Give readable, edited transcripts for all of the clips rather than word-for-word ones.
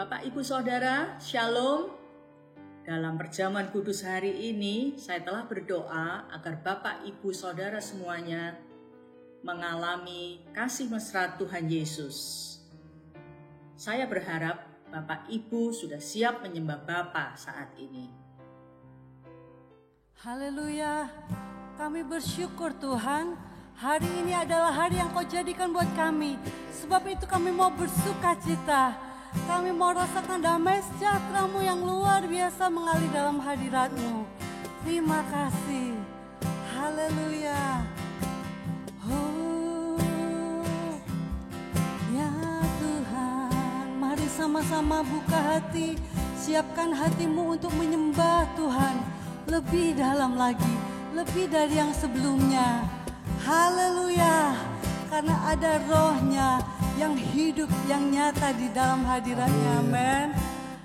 Bapak Ibu Saudara, Shalom. Dalam perjamuan kudus hari ini, saya telah berdoa agar Bapak Ibu Saudara semuanya mengalami kasih mesra Tuhan Yesus. Saya berharap Bapak Ibu sudah siap menyembah Bapa saat ini. Haleluya, kami bersyukur Tuhan, hari ini adalah hari yang Kau jadikan buat kami. Sebab itu kami mau bersuka cita, kami mau rasakan damai sejahtera-Mu yang luar biasa mengalir dalam hadirat-Mu. Terima kasih, haleluya. Oh, ya Tuhan, mari sama-sama buka hati, siapkan hatimu untuk menyembah Tuhan lebih dalam lagi, lebih dari yang sebelumnya. Haleluya, karena ada Roh-Nya yang hidup, yang nyata di dalam hadirat-Nya. Amin.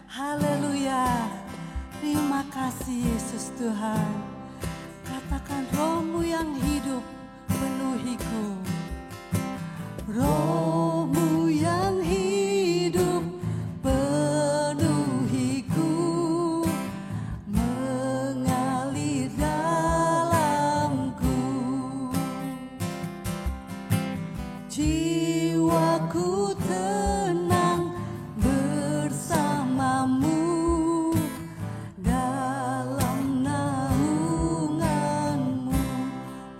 Haleluya. Terima kasih Yesus Tuhan. Katakan, Roh-Mu yang hidup penuhiku. Roh-Mu yang hidup penuhiku, mengalir dalamku. Jiwaku tenang bersama-Mu dalam naungan-Mu.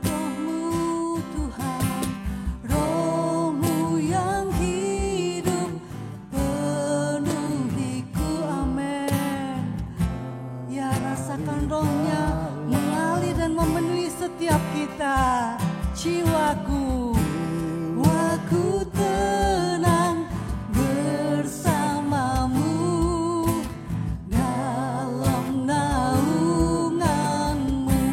Roh-Mu Tuhan, Roh-Mu yang hidup penuhiku. Amin. Ya, rasakan Roh-Nya mengalir dan memenuhi setiap kita. Jiwaku tenang bersama-Mu dalam naungan-Mu.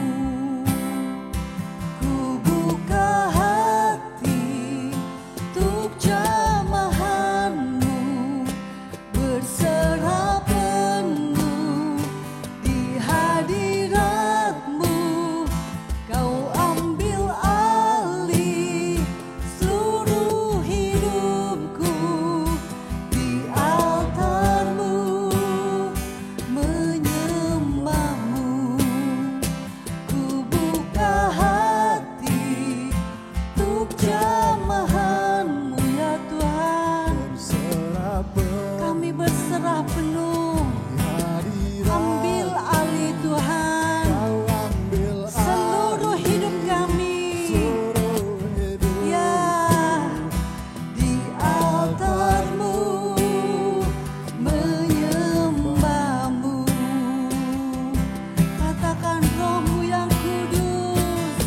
Ku buka hati untuk jamahan-Mu, berserah penuh di hadirat-Mu. Kau ambil alih seluruh hidupku, di altar-Mu menyembah-Mu. Ku buka hati untuk jamahan-Mu, ya Tuhan. Kami berserah penuh, ambil alih Tuhan seluruh hidup kami. Ya, di altar-Mu menyembah-Mu. Katakan, Roh-Mu yang kudus,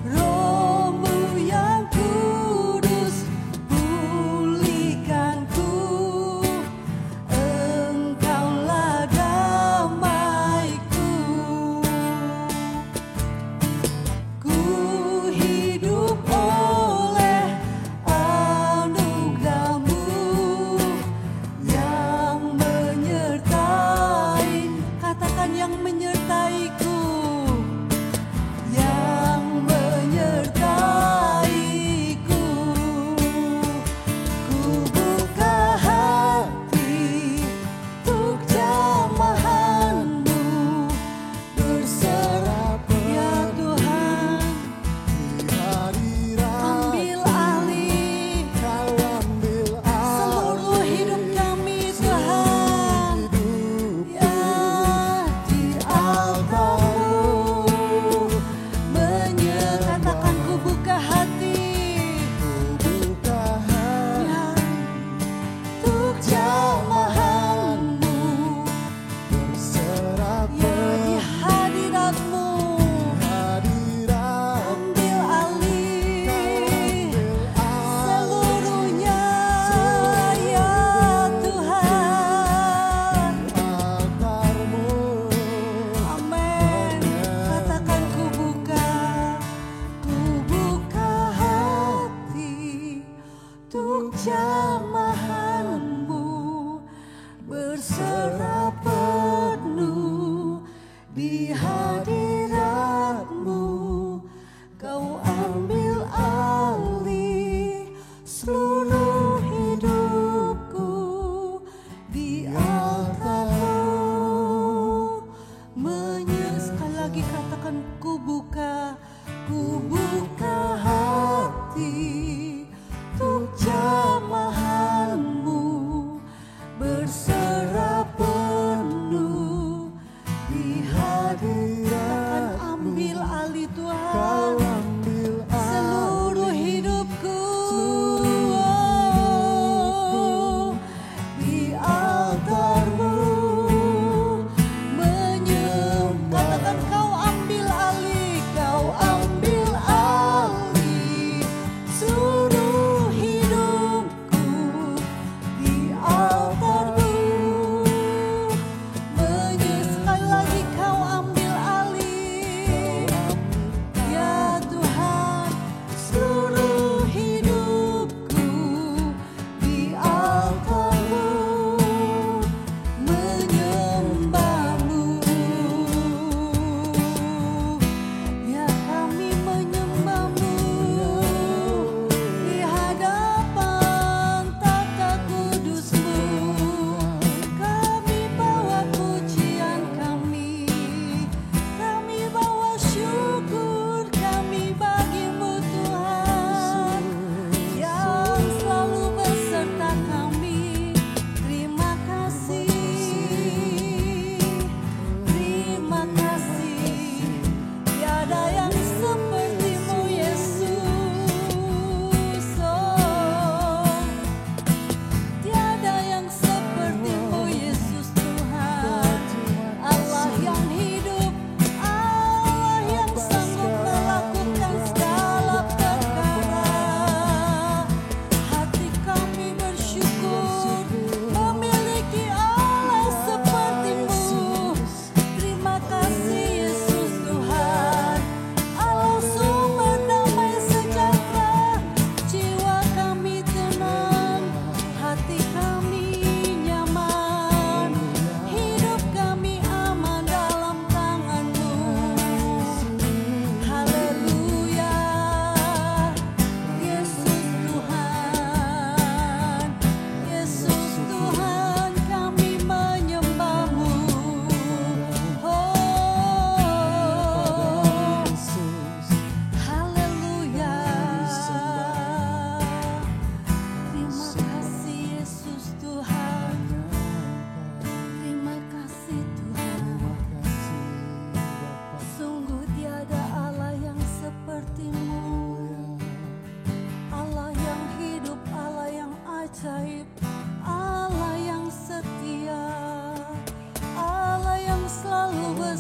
Roh-Mu yang kudus, pulihkanku. Engkaulah damaiku. Ku hidup oleh anugerah-Mu yang menyertai. Katakan, yang menyertaiku, yang menyertaiku. Ku buka hati untuk jamahan-Mu, berserah ya Tuhan. Ambil alih seluruh hidup kami Tuhan. Ya, di altar-Mu menyatakan, ku buka hati, ya, untuk jamahan-Mu, ya, di hadirat-Mu. Ambil alih seluruhnya, ya Tuhan. Amin. Katakan, ku buka hati untuk jamahan-Mu, berserah penuh di hadirat-Mu. Kau ambil alih seluruh hidupku,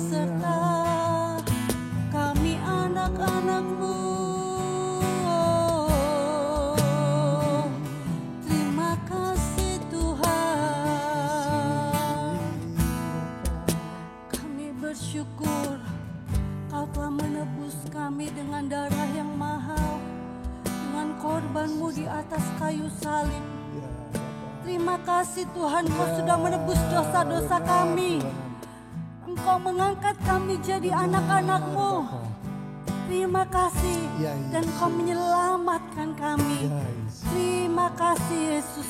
berserta. Kami anak-anak-Mu. Terima kasih Tuhan. Kami bersyukur Kau telah menebus kami dengan darah yang mahal, dengan korban-Mu di atas kayu salib. Terima kasih Tuhan, Kau sudah menebus dosa-dosa kami. Engkau mengangkat kami jadi anak-anak-Mu. Terima kasih, dan Kau menyelamatkan kami. Terima kasih Yesus.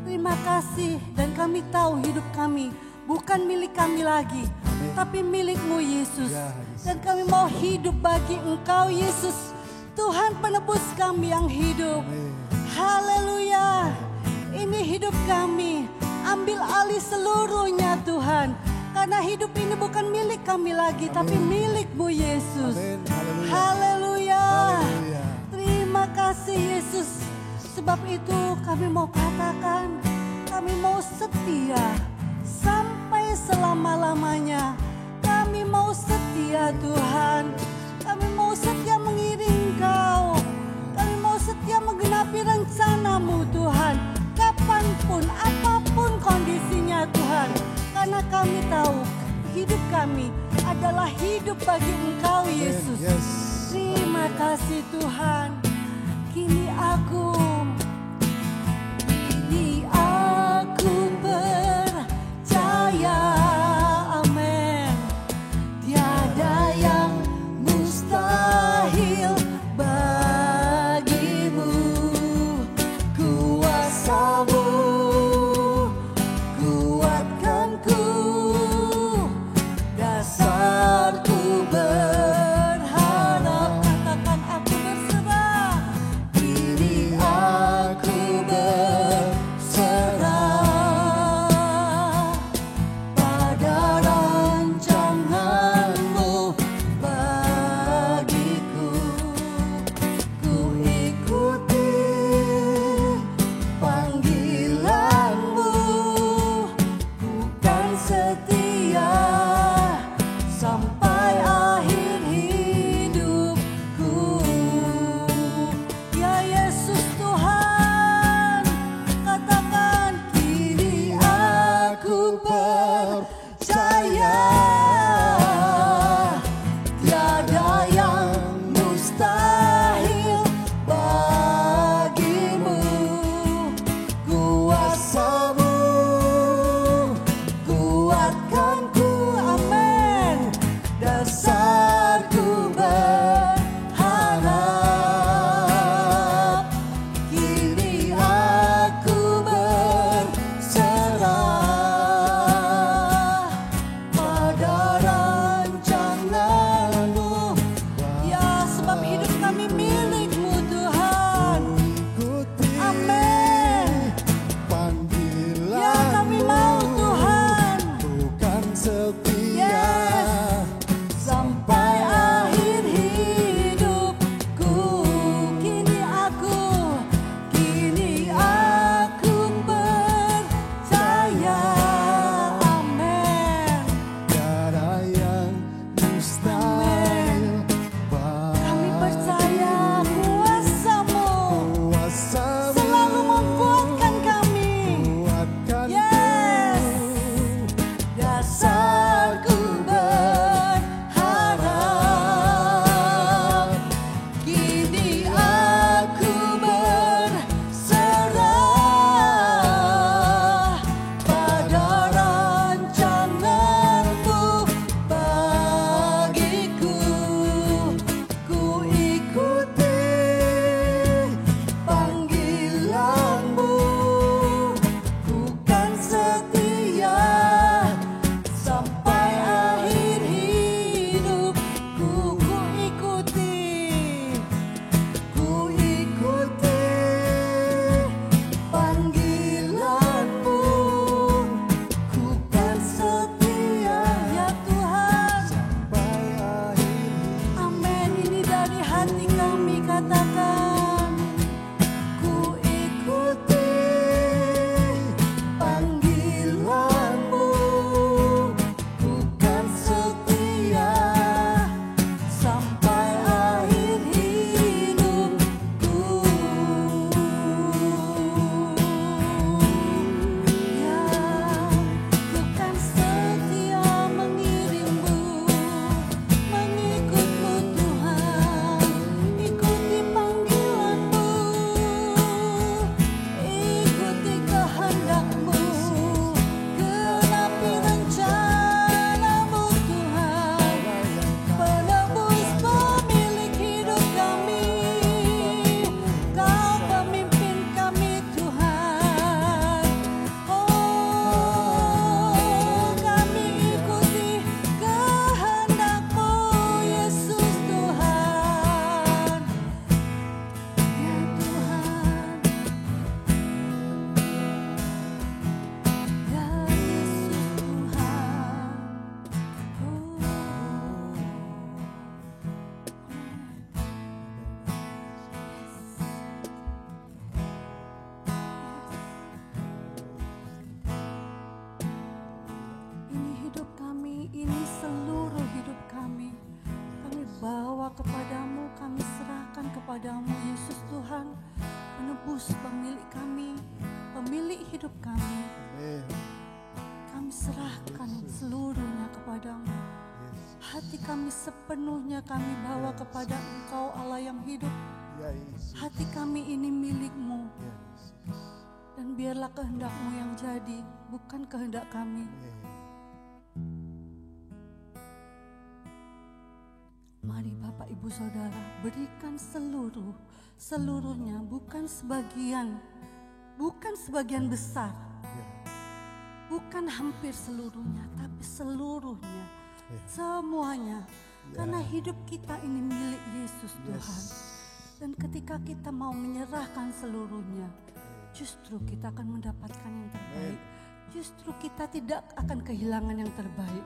Terima kasih, dan kami tahu hidup kami bukan milik kami lagi, tapi milik-Mu Yesus. Dan kami mau hidup bagi Engkau Yesus, Tuhan penebus kami yang hidup. Haleluya. Ini hidup kami, ambil alih seluruhnya Tuhan. Karena hidup ini bukan milik kami lagi, tapi milik-Mu Yesus. Haleluya. Terima kasih Yesus. Sebab itu kami mau katakan, kami mau setia sampai selama-lamanya. Kami mau setia Tuhan. Kami mau setia mengiring Kau. Kami mau setia menggenapi rencana-Mu Tuhan. Kapanpun, apapun kondisinya Tuhan. Karena kami tahu hidup kami adalah hidup bagi Engkau Yesus. Terima kasih Tuhan. Kini aku percaya, amin. Tiada yang mustahil bagimu. Kuasa-Mu kuatkanku, dasarku berharap. Katakan aku berserah. Kini Yesus, pemilik kami, pemilik hidup kami. Kami serahkan seluruhnya kepadamu. Hati kami sepenuhnya kami bawa kepada Engkau Allah yang hidup. Hati kami ini milik-Mu. Dan biarlah kehendak-Mu yang jadi, bukan kehendak kami. Mari Bapak Ibu Saudara, berikan seluruhnya, bukan sebagian besar. Bukan hampir seluruhnya, tapi seluruhnya, semuanya. Karena hidup kita ini milik Yesus Tuhan. Dan ketika kita mau menyerahkan seluruhnya, justru kita akan mendapatkan yang terbaik. Justru kita tidak akan kehilangan yang terbaik.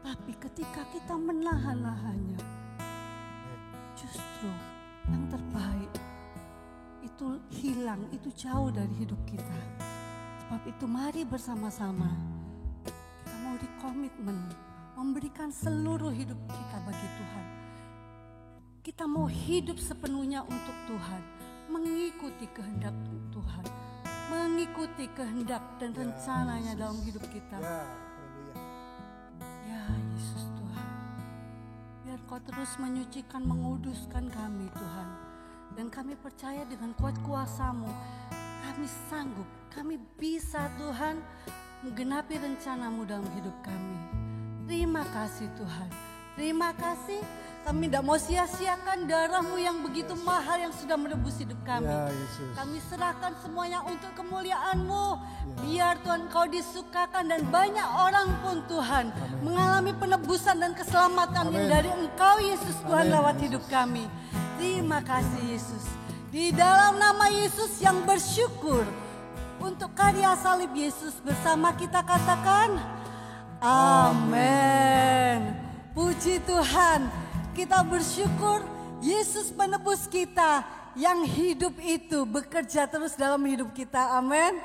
Tapi ketika kita menahan-nahannya, justru yang terbaik itu hilang, itu jauh dari hidup kita. Sebab itu mari bersama-sama kita mau dikomitmen memberikan seluruh hidup kita bagi Tuhan. Kita mau hidup sepenuhnya untuk Tuhan, mengikuti kehendak Tuhan, mengikuti kehendak dan rencananya dalam hidup kita. Ya Yesus Tuhan, biar Kau terus menyucikan, menguduskan kami Tuhan. Dan kami percaya dengan kuat kuasa-Mu, kami sanggup, kami bisa Tuhan menggenapi rencana-Mu dalam hidup kami. Terima kasih Tuhan, terima kasih. Kami tidak mau sia-siakan darah-Mu yang begitu mahal yang sudah menebus hidup kami. Kami serahkan semuanya untuk kemuliaan-Mu. Biar Tuhan Kau disukakan dan banyak orang pun Tuhan mengalami penebusan dan keselamatan yang dari Engkau Yesus Tuhan lewat hidup kami. Terima kasih Yesus. Di dalam nama Yesus yang bersyukur untuk karya salib Yesus bersama kita katakan amin. Puji Tuhan, kita bersyukur Yesus penebus kita yang hidup itu bekerja terus dalam hidup kita. Amin.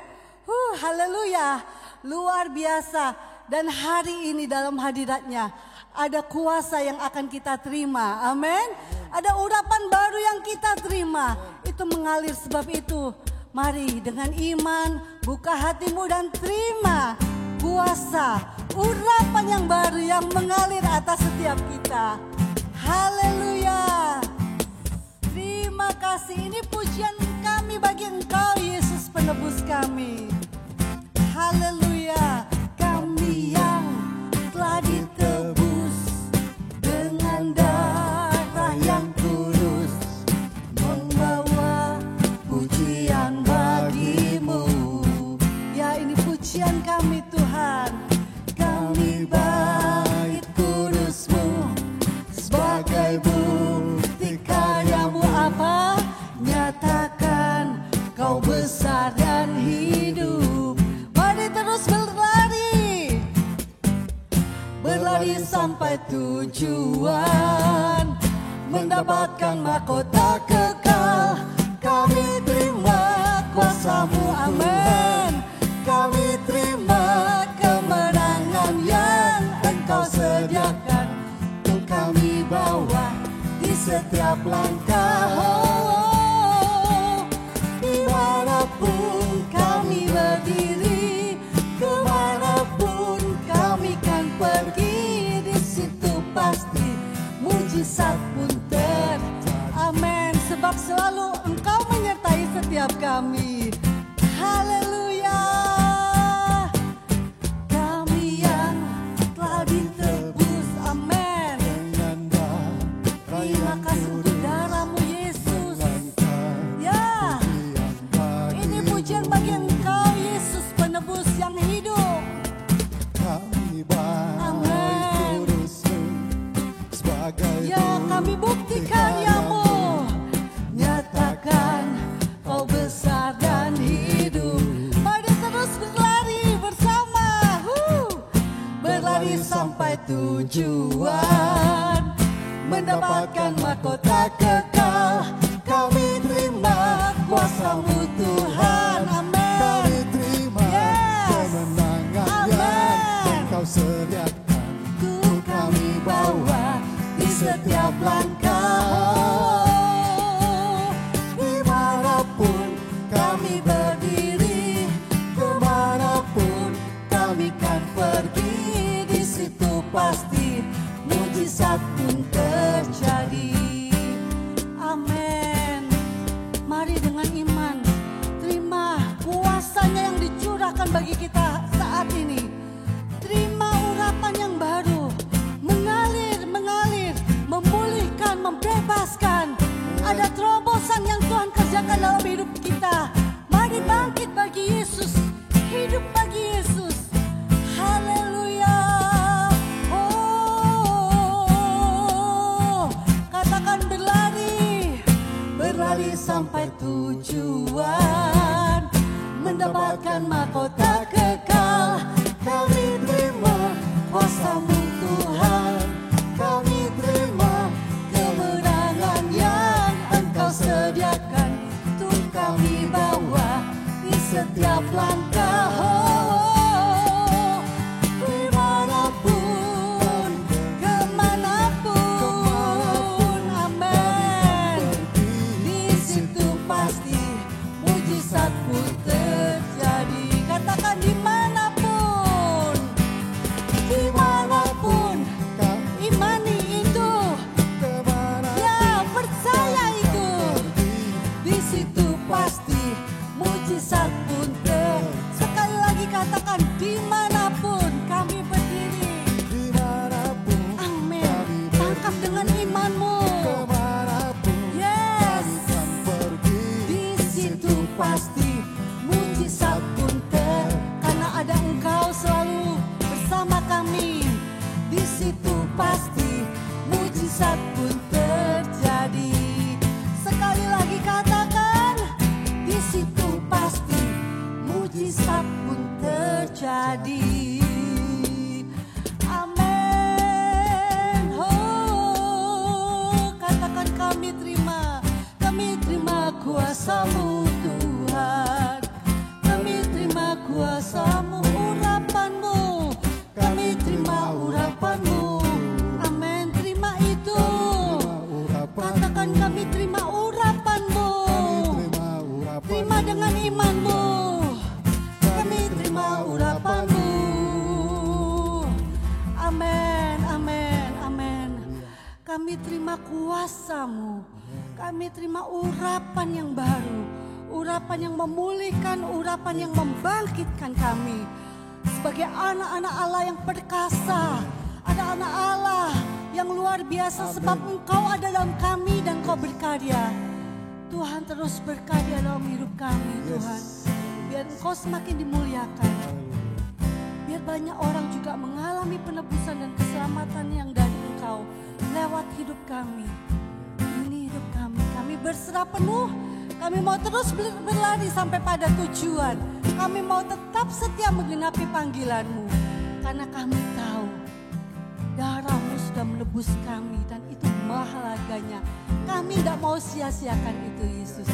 Haleluya, luar biasa. Dan hari ini dalam hadiratnya ada kuasa yang akan kita terima. Amin. Ada urapan baru yang kita terima. Itu mengalir, sebab itu mari dengan iman buka hatimu dan terima kuasa urapan yang baru yang mengalir atas setiap kita. Haleluya. Terima kasih. Ini pujian kami bagi Engkau Yesus penebus kami. Haleluya. Kami yang telah ditebus dengan darah yang kudus, membawa pujian bagi-Mu. Ya, ini pujian kami Tuhan. Kami bait kudus-Mu sebagai bukti karya-Mu apa? Nyatakan Kau besar dan hidup. Mari terus berlari sampai tujuan, mendapatkan mahkota kekal. Kami terima kuasa-Mu, amin. Kami terima kemenangan yang Engkau sediakan, untuk kami bawa di setiap langkah. Dimanapun kami berdiri, kemanapun kami kan pergi, di situ pasti mujizat pun terjadi. Amin. Sebab selalu Engkau menyertai setiap kami. Haleluya. Kami yang telah ditebus, amin. Terima kasih untuk darah-Mu Yesus. Ya, ini pujian bagi Engkau Yesus penebus yang hidup. Amin. Ya, kami bukti karya-Mu, nyatakan Kau besar dan hidup. Mari terus berlari bersama, berlari sampai tujuan, mendapatkan mahkota kekal. Kami terima kuasa-Mu Tuhan, amin. Kami terima kemenangan yang Kau sediakan, untuk kami bawa di setiap langkah. dimanapun kami Tuhan bagi kita saat ini. Terima urapan yang baru, mengalir, memulihkan, membebaskan. Ada terobosan yang Tuhan kerjakan dalam hidup kita. Mari bangkit bagi Yesus, hidup bagi Yesus. Haleluya. Oh, katakan berlari sampai tujuan, mendapatkan mahkota kekal. Kami terima kuasa-Mu Tuhan, kami terima kemenangan yang Engkau sediakan untuk kami bawa di setiap langkah. Dimanapun, kemanapun, amin. Di situ pasti mujizat pun terjadi. Katakan dimanapun, imani itu, ya percaya itu. Di situ pasti mujizat pun sekali lagi katakan dimanapun kami berdiri. Amin. Tangkap dengan imanmu. Yes. Di situ pasti mujizat pun karena ada Engkau selalu bersama kami. Di situ pasti mujizat pun terjadi. Sekali lagi katakan, di situ pasti mujizat pun terjadi. Amin. Oh, katakan kami terima kuasa-Mu Tuhan. Kami terima kuasa-Mu, urapan-Mu. Kami terima urapan-Mu. Amin. Terima itu. Katakan kami terima urapan-Mu. Terima dengan iman-Mu. Kami terima urapan-Mu. Amin, amin, amin. Kami terima kuasa-Mu. Kami terima urapan yang baru. Urapan yang memulihkan, urapan yang membangkitkan kami. Sebagai anak-anak Allah yang perkasa, ada anak Allah yang luar biasa. Sebab Engkau ada dalam kami dan Engkau berkarya. Tuhan terus berkarya dalam hidup kami, Tuhan. Biar Engkau semakin dimuliakan. Biar banyak orang juga mengalami penebusan dan keselamatan yang dari Engkau lewat hidup kami. Ini hidup kami. Kami berserah penuh. Kami mau terus berlari sampai pada tujuan. Kami mau tetap setia menggenapi panggilan-Mu. Karena kami tahu darah-Mu sudah menebus kami dan itu mahal harganya. Kami tidak mau sia-siakan itu, Yesus.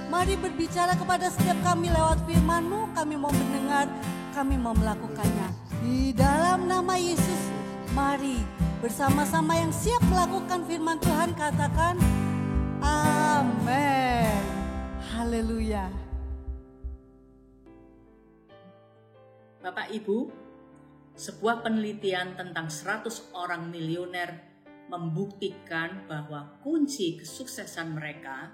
Mari berbicara kepada setiap kami lewat firman-Mu. Kami mau mendengar, kami mau melakukannya. Di dalam nama Yesus, mari bersama-sama yang siap melakukan firman Tuhan katakan amin. Haleluya. Bapak Ibu, sebuah penelitian tentang 100 orang milioner membuktikan bahwa kunci kesuksesan mereka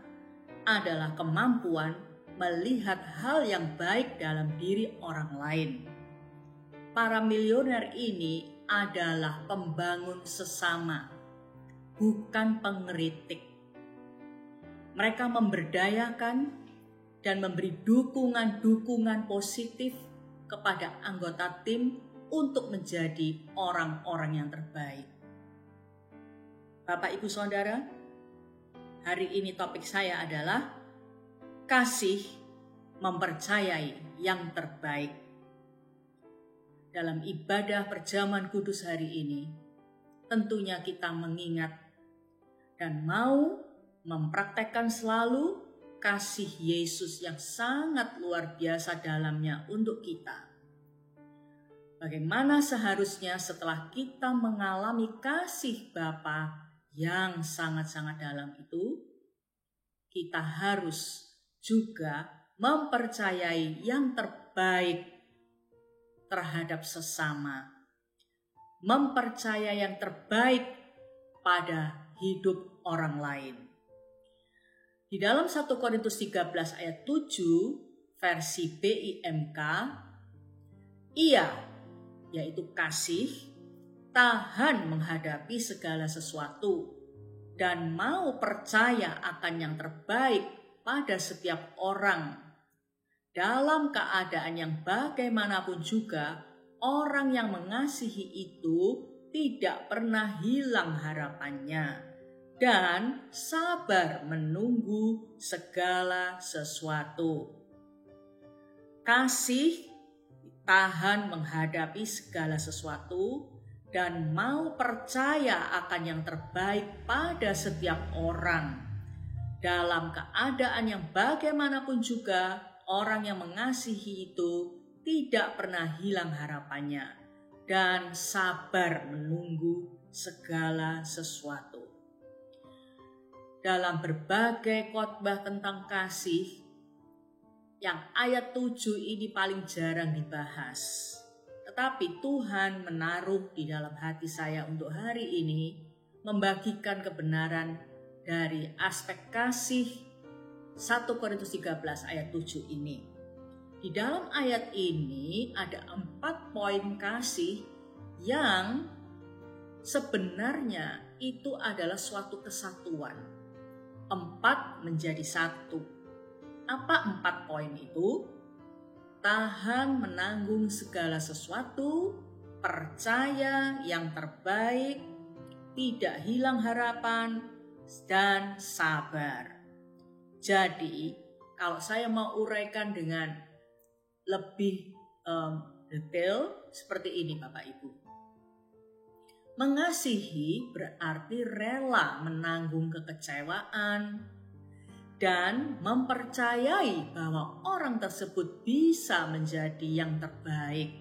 adalah kemampuan melihat hal yang baik dalam diri orang lain. Para milioner ini adalah pembangun sesama, bukan pengkritik. Mereka memberdayakan dan memberi dukungan-dukungan positif kepada anggota tim untuk menjadi orang-orang yang terbaik. Bapak, Ibu, Saudara, hari ini topik saya adalah kasih mempercayai yang terbaik. Dalam ibadah perjamuan kudus hari ini, tentunya kita mengingat dan mau mempraktekkan selalu kasih Yesus yang sangat luar biasa dalamnya untuk kita. Bagaimana seharusnya setelah kita mengalami kasih Bapa yang sangat-sangat dalam itu, kita harus juga mempercayai yang terbaik terhadap sesama. Mempercayai yang terbaik pada hidup orang lain. Di dalam 1 Korintus 13 ayat 7 versi BIMK Ia, yaitu kasih, tahan menghadapi segala sesuatu dan mau percaya akan yang terbaik pada setiap orang. Dalam keadaan yang bagaimanapun juga, orang yang mengasihi itu tidak pernah hilang harapannya dan sabar menunggu segala sesuatu. Kasih tahan menghadapi segala sesuatu dan mau percaya akan yang terbaik pada setiap orang. Dalam keadaan yang bagaimanapun juga, orang yang mengasihi itu tidak pernah hilang harapannya dan sabar menunggu segala sesuatu. Dalam berbagai khotbah tentang kasih, yang ayat 7 ini paling jarang dibahas. Tetapi Tuhan menaruh di dalam hati saya untuk hari ini membagikan kebenaran dari aspek kasih 1 Korintus 13 ayat 7 ini. Di dalam ayat ini ada 4 poin kasih yang sebenarnya itu adalah suatu kesatuan. 4 menjadi 1. Apa 4 poin itu? Tahan menanggung segala sesuatu, percaya yang terbaik, tidak hilang harapan, dan sabar. Jadi, kalau saya mau uraikan dengan lebih detail seperti ini Bapak Ibu. Mengasihi berarti rela menanggung kekecewaan dan mempercayai bahwa orang tersebut bisa menjadi yang terbaik.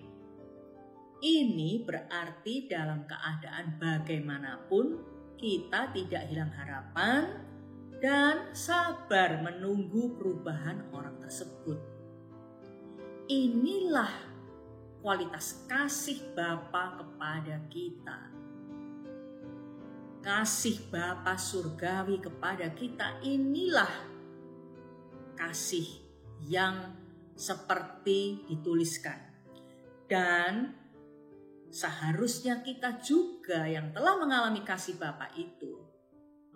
Ini berarti dalam keadaan bagaimanapun kita tidak hilang harapan dan sabar menunggu perubahan orang tersebut. Inilah kualitas kasih Bapa kepada kita. Kasih Bapa surgawi kepada kita, inilah kasih yang seperti dituliskan. Dan seharusnya kita juga yang telah mengalami kasih Bapa itu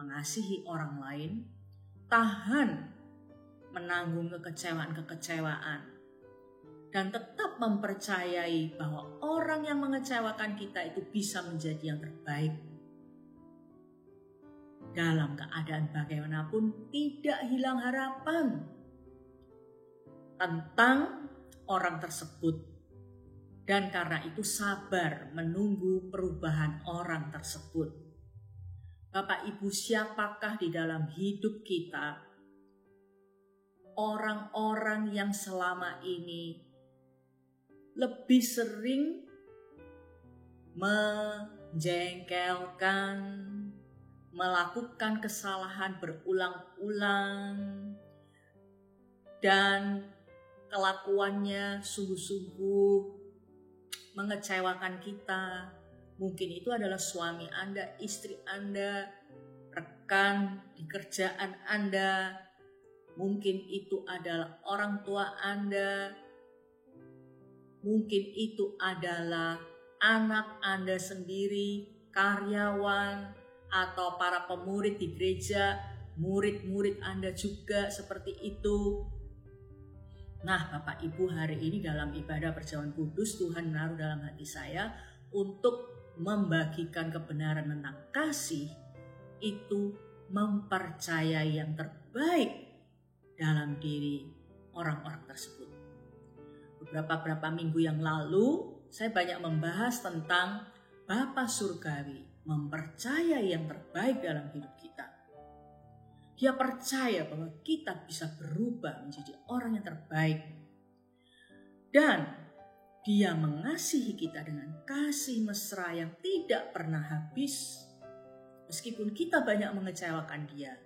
mengasihi orang lain, tahan menanggung kekecewaan-kekecewaan, dan tetap mempercayai bahwa orang yang mengecewakan kita itu bisa menjadi yang terbaik. Dalam keadaan bagaimanapun tidak hilang harapan tentang orang tersebut. Dan karena itu sabar menunggu perubahan orang tersebut. Bapak Ibu, siapakah di dalam hidup kita orang-orang yang selama ini lebih sering menjengkelkan, melakukan kesalahan berulang-ulang, dan kelakuannya sungguh-sungguh mengecewakan kita? Mungkin itu adalah suami Anda, istri Anda, rekan di kerjaan Anda, mungkin itu adalah orang tua Anda, mungkin itu adalah anak Anda sendiri, karyawan, atau para pemurid di gereja, murid-murid Anda juga seperti itu. Nah, Bapak Ibu, hari ini dalam ibadah perjamuan kudus, Tuhan menaruh dalam hati saya untuk membagikan kebenaran tentang kasih itu mempercayai yang terbaik dalam diri orang-orang tersebut. Beberapa minggu yang lalu, saya banyak membahas tentang Bapa Surgawi mempercayai yang terbaik dalam hidup kita. Dia percaya bahwa kita bisa berubah menjadi orang yang terbaik. Dan Dia mengasihi kita dengan kasih mesra yang tidak pernah habis, meskipun kita banyak mengecewakan Dia.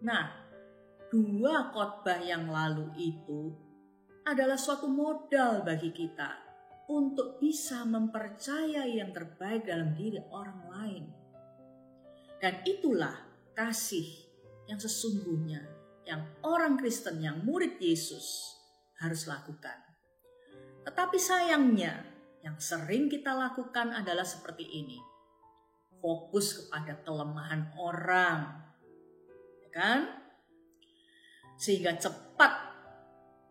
Nah, 2 khotbah yang lalu itu adalah suatu modal bagi kita untuk bisa mempercayai yang terbaik dalam diri orang lain. Dan itulah kasih yang sesungguhnya yang orang Kristen, yang murid Yesus harus lakukan. Tetapi sayangnya, yang sering kita lakukan adalah seperti ini. Fokus kepada kelemahan orang, ya kan? Sehingga cepat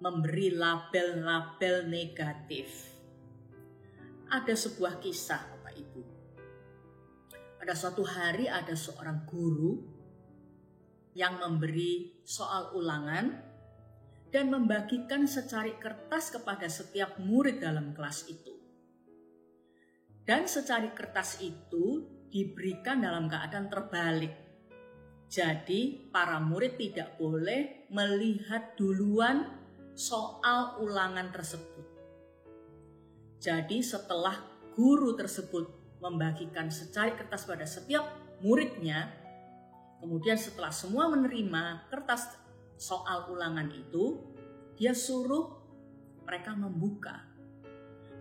memberi label-label negatif. Ada sebuah kisah, Bapak Ibu. Pada suatu hari ada seorang guru yang memberi soal ulangan dan membagikan secari kertas kepada setiap murid dalam kelas itu. Dan secari kertas itu diberikan dalam keadaan terbalik. Jadi para murid tidak boleh melihat duluan soal ulangan tersebut. Jadi setelah guru tersebut membagikan secari kertas pada setiap muridnya, kemudian setelah semua menerima kertas soal ulangan itu, dia suruh mereka membuka.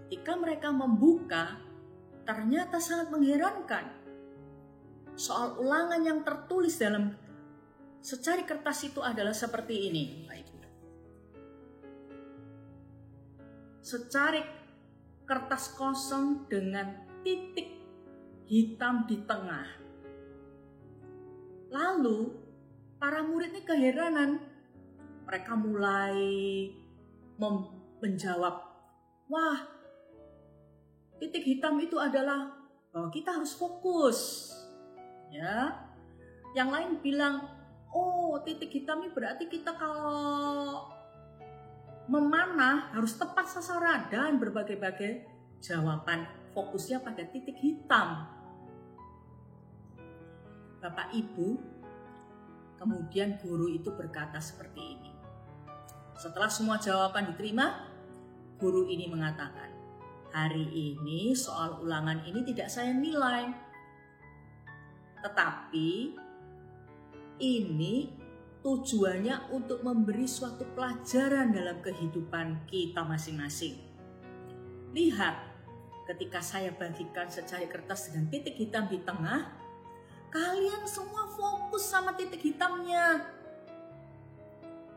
Ketika mereka membuka, ternyata sangat mengherankan. Soal ulangan yang tertulis dalam secari kertas itu adalah seperti ini, Bapak Ibu. Secari kertas kosong dengan titik hitam di tengah. Lalu para murid ini keheranan. Mereka mulai menjawab, wah, titik hitam itu adalah bahwa kita harus fokus. Ya, yang lain bilang, oh, titik hitam ini berarti kita kalau memanah harus tepat sasaran, dan berbagai-bagai jawaban fokusnya pada titik hitam. Bapak Ibu, kemudian guru itu berkata seperti ini. Setelah semua jawaban diterima, guru ini mengatakan, hari ini soal ulangan ini tidak saya nilai. Tetapi ini tujuannya untuk memberi suatu pelajaran dalam kehidupan kita masing-masing. Lihat, ketika saya bagikan secari kertas dengan titik hitam di tengah, kalian semua fokus sama titik hitamnya.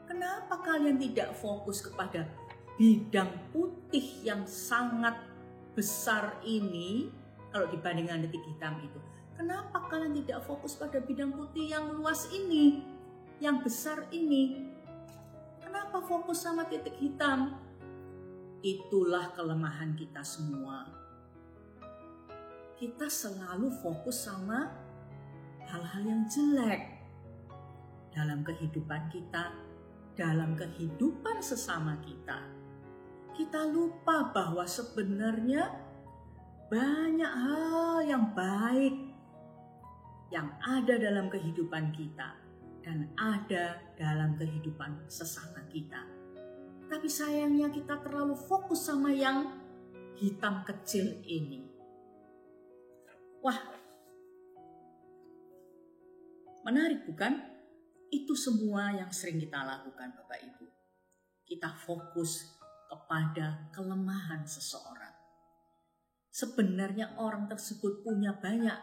Kenapa kalian tidak fokus kepada bidang putih yang sangat besar ini kalau dibandingkan titik hitam itu? Kenapa kalian tidak fokus pada bidang putih yang luas ini, yang besar ini? Kenapa fokus sama titik hitam? Itulah kelemahan kita semua. Kita selalu fokus sama hal-hal yang jelek dalam kehidupan kita, dalam kehidupan sesama kita. Kita lupa bahwa sebenarnya banyak hal yang baik yang ada dalam kehidupan kita dan ada dalam kehidupan sesama kita. Tapi sayangnya kita terlalu fokus sama yang hitam kecil ini. Wah, menarik bukan? Itu semua yang sering kita lakukan, Bapak Ibu. Kita fokus kepada kelemahan seseorang. Sebenarnya orang tersebut punya banyak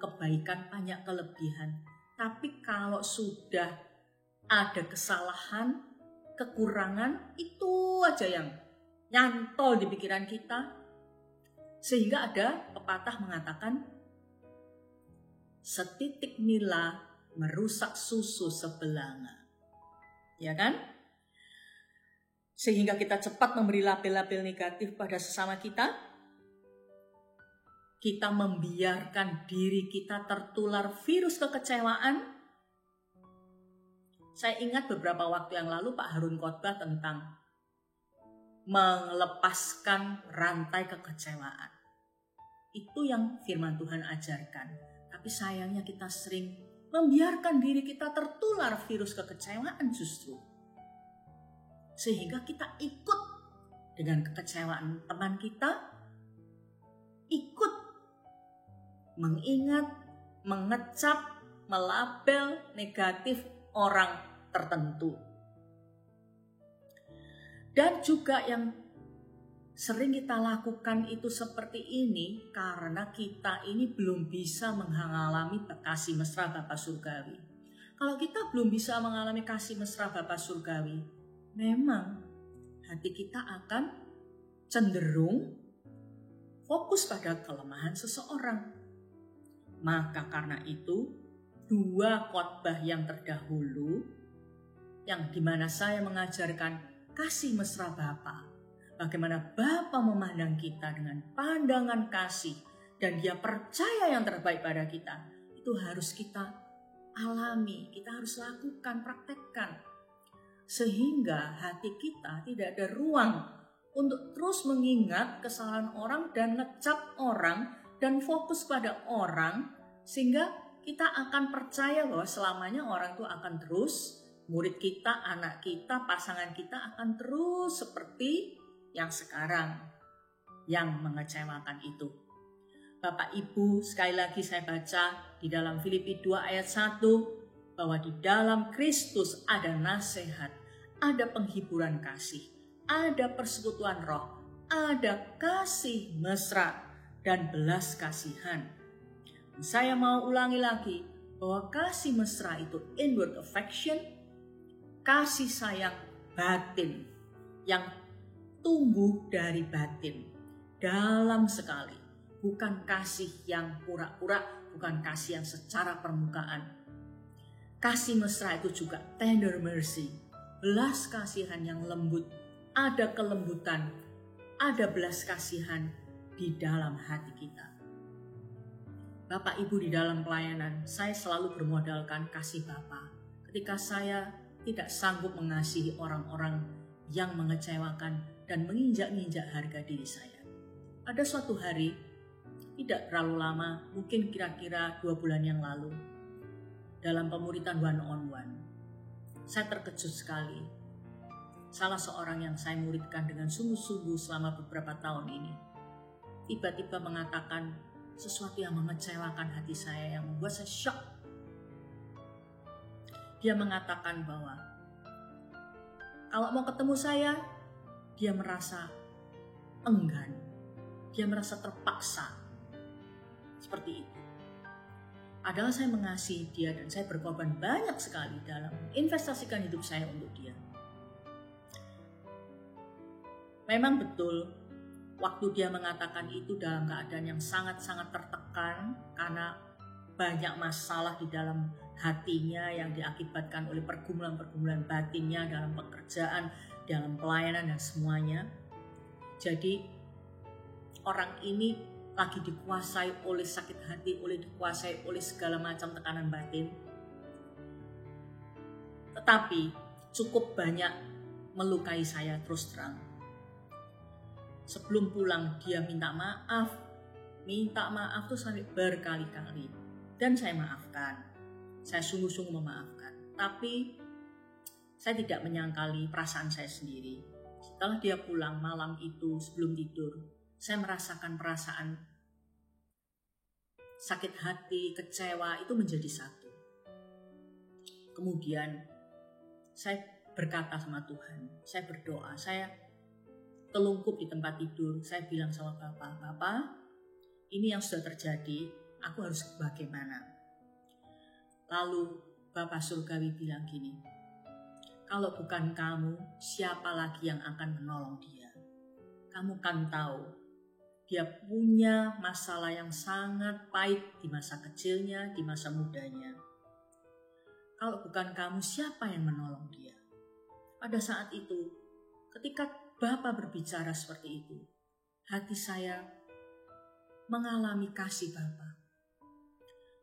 kebaikan, banyak kelebihan. Tapi kalau sudah ada kesalahan, kekurangan, itu aja yang nyantol di pikiran kita. Sehingga ada pepatah mengatakan, setitik nila merusak susu sebelanga. Ya kan? Sehingga kita cepat memberi label-label negatif pada sesama kita. Kita membiarkan diri kita tertular virus kekecewaan. Saya ingat beberapa waktu yang lalu Pak Harun khotbah tentang melepaskan rantai kekecewaan. Itu yang firman Tuhan ajarkan. Tapi sayangnya kita sering membiarkan diri kita tertular virus kekecewaan justru. Sehingga kita ikut dengan kekecewaan teman kita, ikut mengingat, mengecap, melabel negatif orang tertentu. Dan juga yang sering kita lakukan itu seperti ini karena kita ini belum bisa mengalami kasih mesra Bapa Surgawi. Kalau kita belum bisa mengalami kasih mesra Bapa Surgawi, memang hati kita akan cenderung fokus pada kelemahan seseorang. Maka karena itu, 2 khotbah yang terdahulu, yang dimana saya mengajarkan kasih mesra Bapa, bagaimana Bapa memandang kita dengan pandangan kasih, dan Dia percaya yang terbaik pada kita, itu harus kita alami, kita harus lakukan, praktekkan. Sehingga hati kita tidak ada ruang untuk terus mengingat kesalahan orang dan ngecap orang dan fokus pada orang, sehingga kita akan percaya bahwa selamanya orang itu akan terus, murid kita, anak kita, pasangan kita akan terus seperti yang sekarang yang mengecewakan itu. Bapak Ibu, sekali lagi saya baca di dalam Filipi 2 ayat 1 bahwa di dalam Kristus ada nasihat, ada penghiburan kasih, ada persekutuan roh, ada kasih mesra dan belas kasihan. Saya mau ulangi lagi bahwa kasih mesra itu inward affection, kasih sayang batin yang tumbuh dari batin, dalam sekali. Bukan kasih yang pura-pura, bukan kasih yang secara permukaan. Kasih mesra itu juga tender mercy, belas kasihan yang lembut, ada kelembutan, ada belas kasihan di dalam hati kita. Bapak Ibu, di dalam pelayanan, saya selalu bermodalkan kasih Bapa. Ketika saya tidak sanggup mengasihi orang-orang yang mengecewakan dan menginjak-injak harga diri saya. Pada suatu hari, tidak terlalu lama, mungkin kira-kira 2 bulan yang lalu, dalam pemuritan one-on-one, saya terkejut sekali. Salah seorang yang saya muridkan dengan sungguh-sungguh selama beberapa tahun ini, tiba-tiba mengatakan sesuatu yang mengecewakan hati saya, yang membuat saya shock. Dia mengatakan bahwa kalau mau ketemu saya, dia merasa enggan, dia merasa terpaksa. Seperti itu. Adalah saya mengasihi dia dan saya berkorban banyak sekali dalam investasikan hidup saya untuk dia. Memang betul, waktu dia mengatakan itu dalam keadaan yang sangat-sangat tertekan karena banyak masalah di dalam hatinya yang diakibatkan oleh pergumulan-pergumulan batinnya dalam pekerjaan, dalam pelayanan dan semuanya. Jadi orang ini lagi dikuasai oleh sakit hati, dikuasai oleh segala macam tekanan batin. Tetapi cukup banyak melukai saya terus terang. Sebelum pulang dia minta maaf tuh sampai berkali-kali. Dan saya maafkan, saya sungguh-sungguh memaafkan. Tapi saya tidak menyangkali perasaan saya sendiri. Setelah dia pulang malam itu sebelum tidur, saya merasakan perasaan sakit hati, kecewa itu menjadi satu. Kemudian saya berkata sama Tuhan, saya berdoa, saya telungkup di tempat tidur, saya bilang sama Bapak, ini yang sudah terjadi, aku harus bagaimana? Lalu Bapak Surgawi bilang gini, kalau bukan kamu, siapa lagi yang akan menolong dia? Kamu kan tahu, dia punya masalah yang sangat pahit di masa kecilnya, di masa mudanya. Kalau bukan kamu, siapa yang menolong dia? Pada saat itu, ketika Bapak berbicara seperti itu, hati saya mengalami kasih Bapak.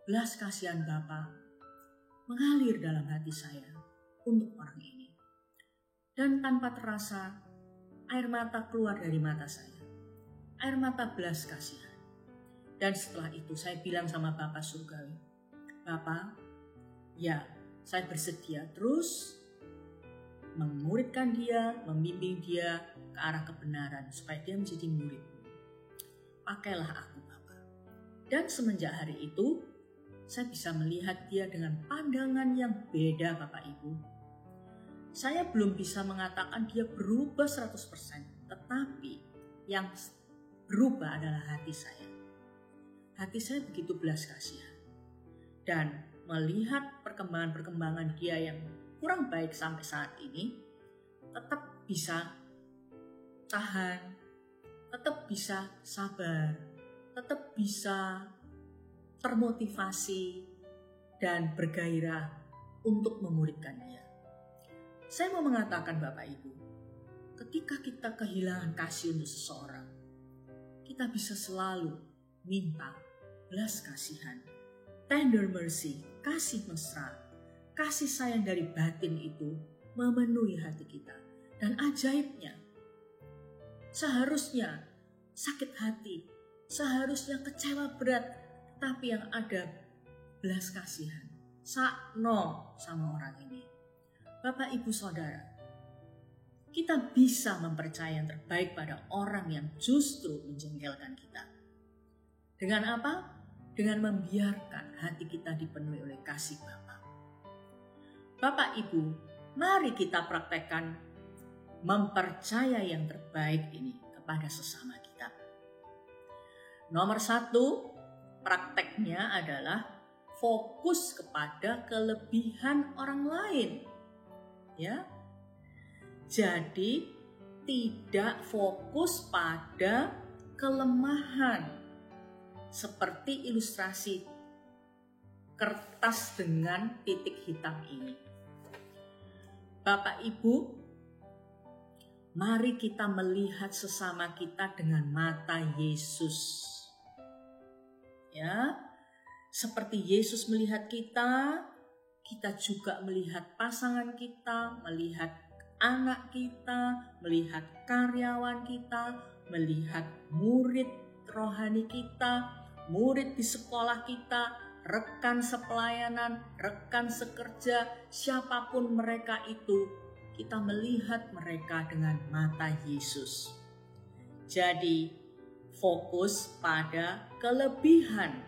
Belas kasihan Bapak mengalir dalam hati saya untuk orang ini. Dan tanpa terasa, air mata keluar dari mata saya. Air mata belas kasihan. Dan setelah itu saya bilang sama Bapak Surgawi, Bapak, ya saya bersedia terus memuridkan dia, membimbing dia ke arah kebenaran supaya dia menjadi murid. Pakailah aku Bapak. Dan semenjak hari itu, saya bisa melihat dia dengan pandangan yang beda Bapak Ibu. Saya belum bisa mengatakan dia berubah 100%, tetapi yang berubah adalah hati saya. Hati saya begitu belas kasihan. Dan melihat perkembangan-perkembangan dia yang kurang baik sampai saat ini, tetap bisa tahan, tetap bisa sabar, tetap bisa termotivasi dan bergairah untuk memuridkan dia. Saya mau mengatakan Bapak Ibu, ketika kita kehilangan kasih untuk seseorang, kita bisa selalu minta belas kasihan, tender mercy, kasih mesra, kasih sayang dari batin itu memenuhi hati kita. Dan ajaibnya, seharusnya sakit hati, seharusnya kecewa berat, tapi yang ada belas kasihan, sakno sama orang ini. Bapak, Ibu, Saudara, kita bisa mempercayai yang terbaik pada orang yang justru menjengkelkan kita. Dengan apa? Dengan membiarkan hati kita dipenuhi oleh kasih Bapa. Bapak, Ibu, mari kita praktekkan mempercayai yang terbaik ini kepada sesama kita. Nomor 1, prakteknya adalah fokus kepada kelebihan orang lain. Ya. Jadi tidak fokus pada kelemahan. Seperti ilustrasi kertas dengan titik hitam ini. Bapak Ibu, mari kita melihat sesama kita dengan mata Yesus. Ya, seperti Yesus melihat kita, kita juga melihat pasangan kita, melihat anak kita, melihat karyawan kita, melihat murid rohani kita, murid di sekolah kita, rekan sepelayanan, rekan sekerja, siapapun mereka itu, kita melihat mereka dengan mata Yesus. Jadi, fokus pada kelebihan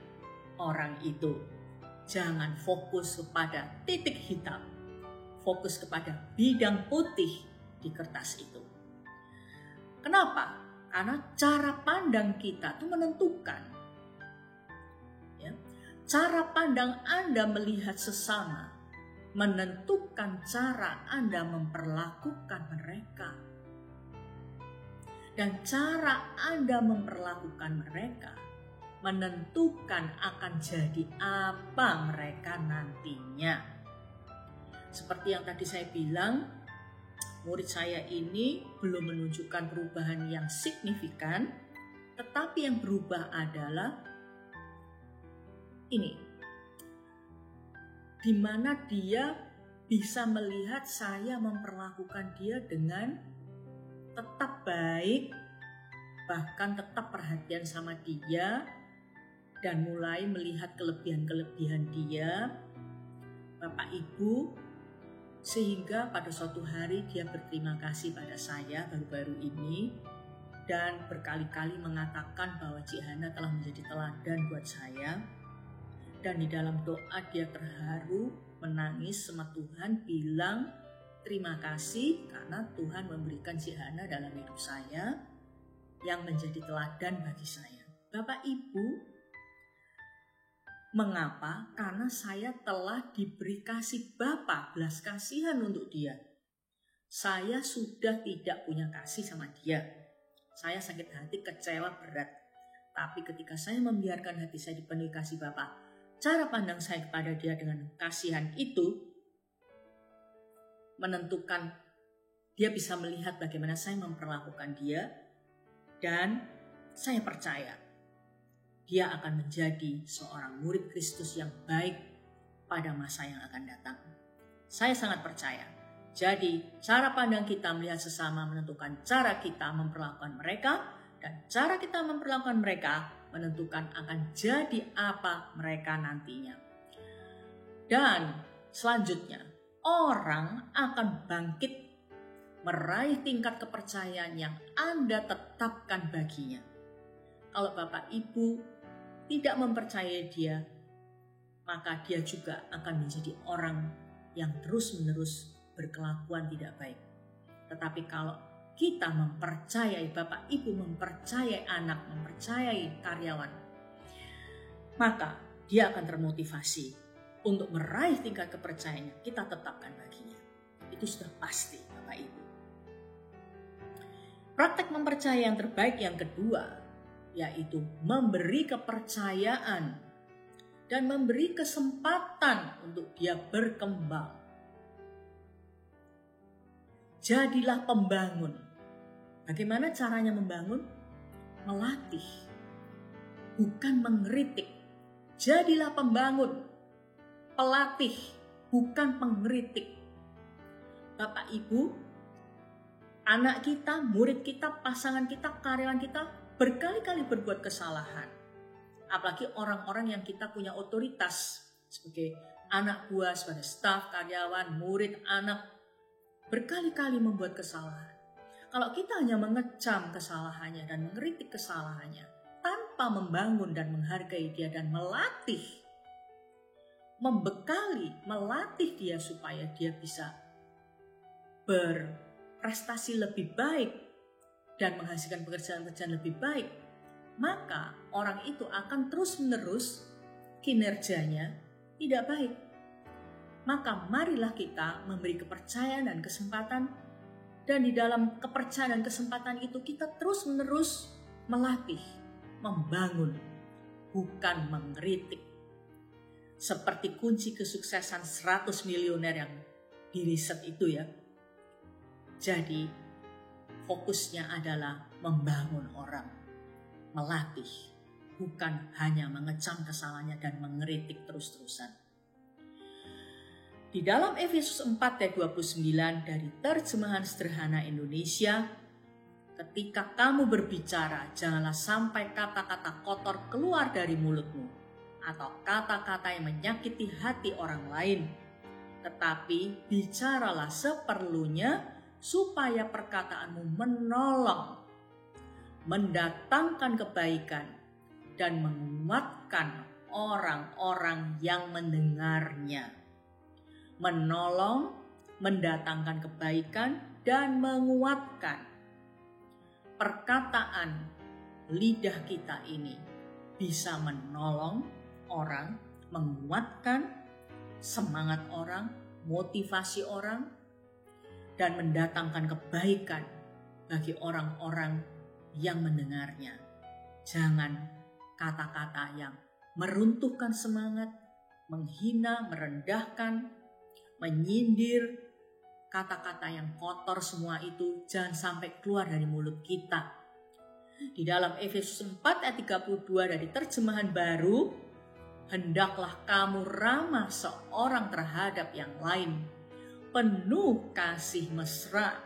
orang itu. Jangan fokus kepada titik hitam. Fokus kepada bidang putih di kertas itu. Kenapa? Karena cara pandang kita itu menentukan. Ya. Cara pandang Anda melihat sesama menentukan cara Anda memperlakukan mereka. Dan cara Anda memperlakukan mereka menentukan akan jadi apa mereka nantinya. Seperti yang tadi saya bilang, murid saya ini belum menunjukkan perubahan yang signifikan, tetapi yang berubah adalah ini. Di mana dia bisa melihat saya memperlakukan dia dengan tetap baik, bahkan tetap perhatian sama dia, dan mulai melihat kelebihan-kelebihan dia, Bapak Ibu, sehingga pada suatu hari dia berterima kasih pada saya baru-baru ini, dan berkali-kali mengatakan bahwa Cik Hana telah menjadi teladan buat saya. Dan di dalam doa dia terharu, menangis sama Tuhan, bilang terima kasih karena Tuhan memberikan Cik Hana dalam hidup saya yang menjadi teladan bagi saya. Bapak Ibu, mengapa? Karena saya telah diberi kasih Bapa, belas kasihan untuk dia. Saya sudah tidak punya kasih sama dia. Saya sakit hati, kecewa berat. Tapi ketika saya membiarkan hati saya dipenuhi kasih Bapa, cara pandang saya kepada dia dengan kasihan itu menentukan dia bisa melihat bagaimana saya memperlakukan dia, dan saya percaya dia akan menjadi seorang murid Kristus yang baik pada masa yang akan datang. Saya sangat percaya. Jadi cara pandang kita melihat sesama menentukan cara kita memperlakukan mereka, dan cara kita memperlakukan mereka menentukan akan jadi apa mereka nantinya. Dan selanjutnya, orang akan bangkit meraih tingkat kepercayaan yang Anda tetapkan baginya. Kalau Bapak Ibu tidak mempercayai dia, maka dia juga akan menjadi orang yang terus-menerus berkelakuan tidak baik. Tetapi kalau kita mempercayai Bapak Ibu, mempercayai anak, mempercayai karyawan, maka dia akan termotivasi untuk meraih tingkat kepercayaannya. Kita tetapkan baginya. Itu sudah pasti Bapak Ibu. Praktek mempercayai yang terbaik yang kedua, yaitu memberi kepercayaan dan memberi kesempatan untuk dia berkembang. Jadilah pembangun. Bagaimana caranya membangun? Melatih, bukan mengkritik. Jadilah pembangun, pelatih, bukan pengkritik. Bapak Ibu, anak kita, murid kita, pasangan kita, karyawan kita berkali-kali berbuat kesalahan. Apalagi orang-orang yang kita punya otoritas sebagai anak buah, sebagai staf, karyawan, murid, anak, berkali-kali membuat kesalahan. Kalau kita hanya mengecam kesalahannya dan mengkritik kesalahannya tanpa membangun dan menghargai dia dan melatih, membekali, melatih dia supaya dia bisa berprestasi lebih baik dan menghasilkan pekerjaan-pekerjaan lebih baik, maka orang itu akan terus-menerus kinerjanya tidak baik. Maka marilah kita memberi kepercayaan dan kesempatan, dan di dalam kepercayaan dan kesempatan itu kita terus-menerus melatih, membangun, bukan mengkritik. Seperti kunci kesuksesan 100 miliuner yang diriset itu ya. Jadi fokusnya adalah membangun orang, melatih, bukan hanya mengecam kesalahannya dan mengkritik terus-terusan. Di dalam Efesus 4 ayat 29 dari Terjemahan Sederhana Indonesia, ketika kamu berbicara, janganlah sampai kata-kata kotor keluar dari mulutmu, atau kata-kata yang menyakiti hati orang lain, tetapi bicaralah seperlunya supaya perkataanmu menolong, mendatangkan kebaikan, dan menguatkan orang-orang yang mendengarnya. Menolong, mendatangkan kebaikan, dan menguatkan. Perkataan lidah kita ini bisa menolong orang, menguatkan semangat orang, motivasi orang, dan mendatangkan kebaikan bagi orang-orang yang mendengarnya. Jangan kata-kata yang meruntuhkan semangat, menghina, merendahkan, menyindir, kata-kata yang kotor semua itu jangan sampai keluar dari mulut kita. Di dalam Efesus 4 ayat 32 dari terjemahan baru, hendaklah kamu ramah seorang terhadap yang lain, penuh kasih mesra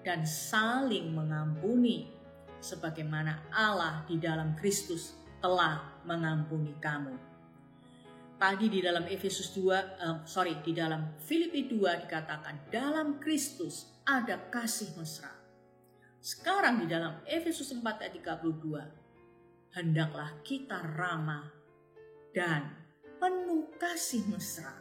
dan saling mengampuni, sebagaimana Allah di dalam Kristus telah mengampuni kamu. Tadi di dalam di dalam Filipi 2 dikatakan dalam Kristus ada kasih mesra. Sekarang di dalam Efesus 4 ayat 32, hendaklah kita ramah dan penuh kasih mesra.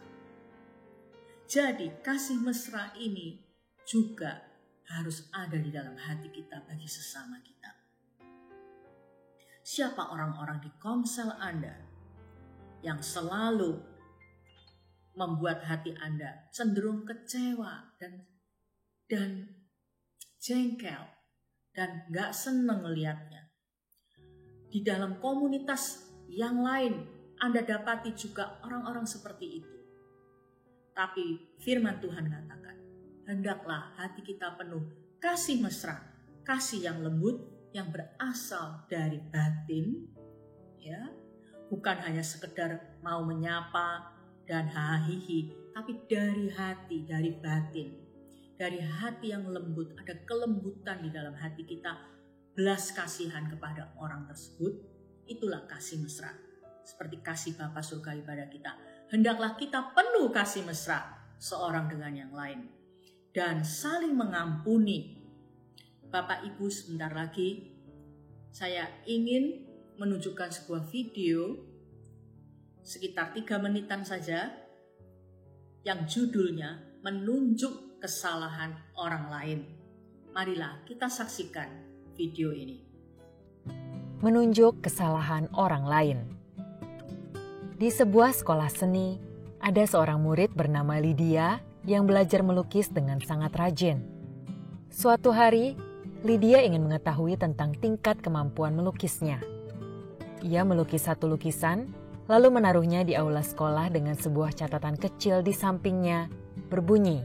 Jadi kasih mesra ini juga harus ada di dalam hati kita bagi sesama kita. Siapa orang-orang di komsel Anda yang selalu membuat hati Anda cenderung kecewa dan jengkel dan gak seneng melihatnya? Di dalam komunitas yang lain Anda dapati juga orang-orang seperti itu. Tapi firman Tuhan katakan, hendaklah hati kita penuh kasih mesra, kasih yang lembut yang berasal dari batin, ya. Bukan hanya sekedar mau menyapa dan hahihi, tapi dari hati, dari batin. Dari hati yang lembut, ada kelembutan di dalam hati kita, belas kasihan kepada orang tersebut, itulah kasih mesra. Seperti kasih Bapa surgawi pada kita. Hendaklah kita penuh kasih mesra seorang dengan yang lain. Dan saling mengampuni. Bapak Ibu, sebentar lagi saya ingin menunjukkan sebuah video sekitar 3 menitan saja yang judulnya menunjuk kesalahan orang lain. Marilah kita saksikan video ini. Menunjuk kesalahan orang lain. Di sebuah sekolah seni, ada seorang murid bernama Lydia yang belajar melukis dengan sangat rajin. Suatu hari, Lydia ingin mengetahui tentang tingkat kemampuan melukisnya. Ia melukis satu lukisan, lalu menaruhnya di aula sekolah dengan sebuah catatan kecil di sampingnya, berbunyi,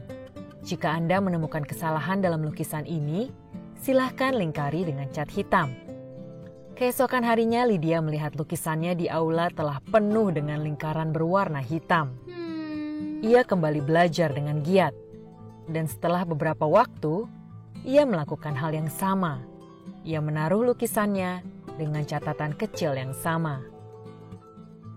"Jika Anda menemukan kesalahan dalam lukisan ini, silahkan lingkari dengan cat hitam." Keesokan harinya Lydia melihat lukisannya di aula telah penuh dengan lingkaran berwarna hitam. Ia kembali belajar dengan giat, dan setelah beberapa waktu, ia melakukan hal yang sama. Ia menaruh lukisannya dengan catatan kecil yang sama.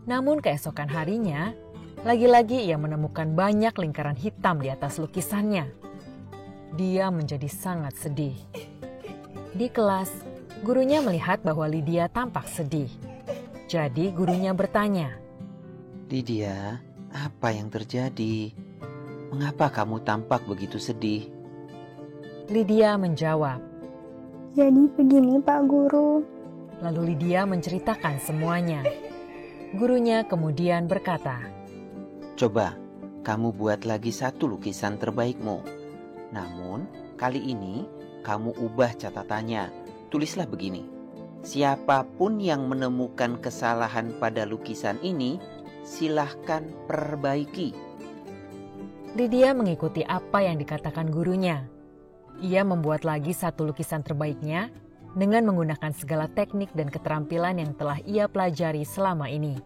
Namun keesokan harinya, lagi-lagi ia menemukan banyak lingkaran hitam di atas lukisannya. Dia menjadi sangat sedih. Di kelas, gurunya melihat bahwa Lydia tampak sedih. Jadi gurunya bertanya, "Lydia, apa yang terjadi? Mengapa kamu tampak begitu sedih?" Lydia menjawab. Jadi begini Pak Guru. Lalu Lydia menceritakan semuanya. Gurunya kemudian berkata, "Coba, kamu buat lagi satu lukisan terbaikmu. Namun, kali ini kamu ubah catatannya. Tulislah begini, siapapun yang menemukan kesalahan pada lukisan ini, silahkan perbaiki." Lydia mengikuti apa yang dikatakan gurunya. Ia membuat lagi satu lukisan terbaiknya dengan menggunakan segala teknik dan keterampilan yang telah ia pelajari selama ini.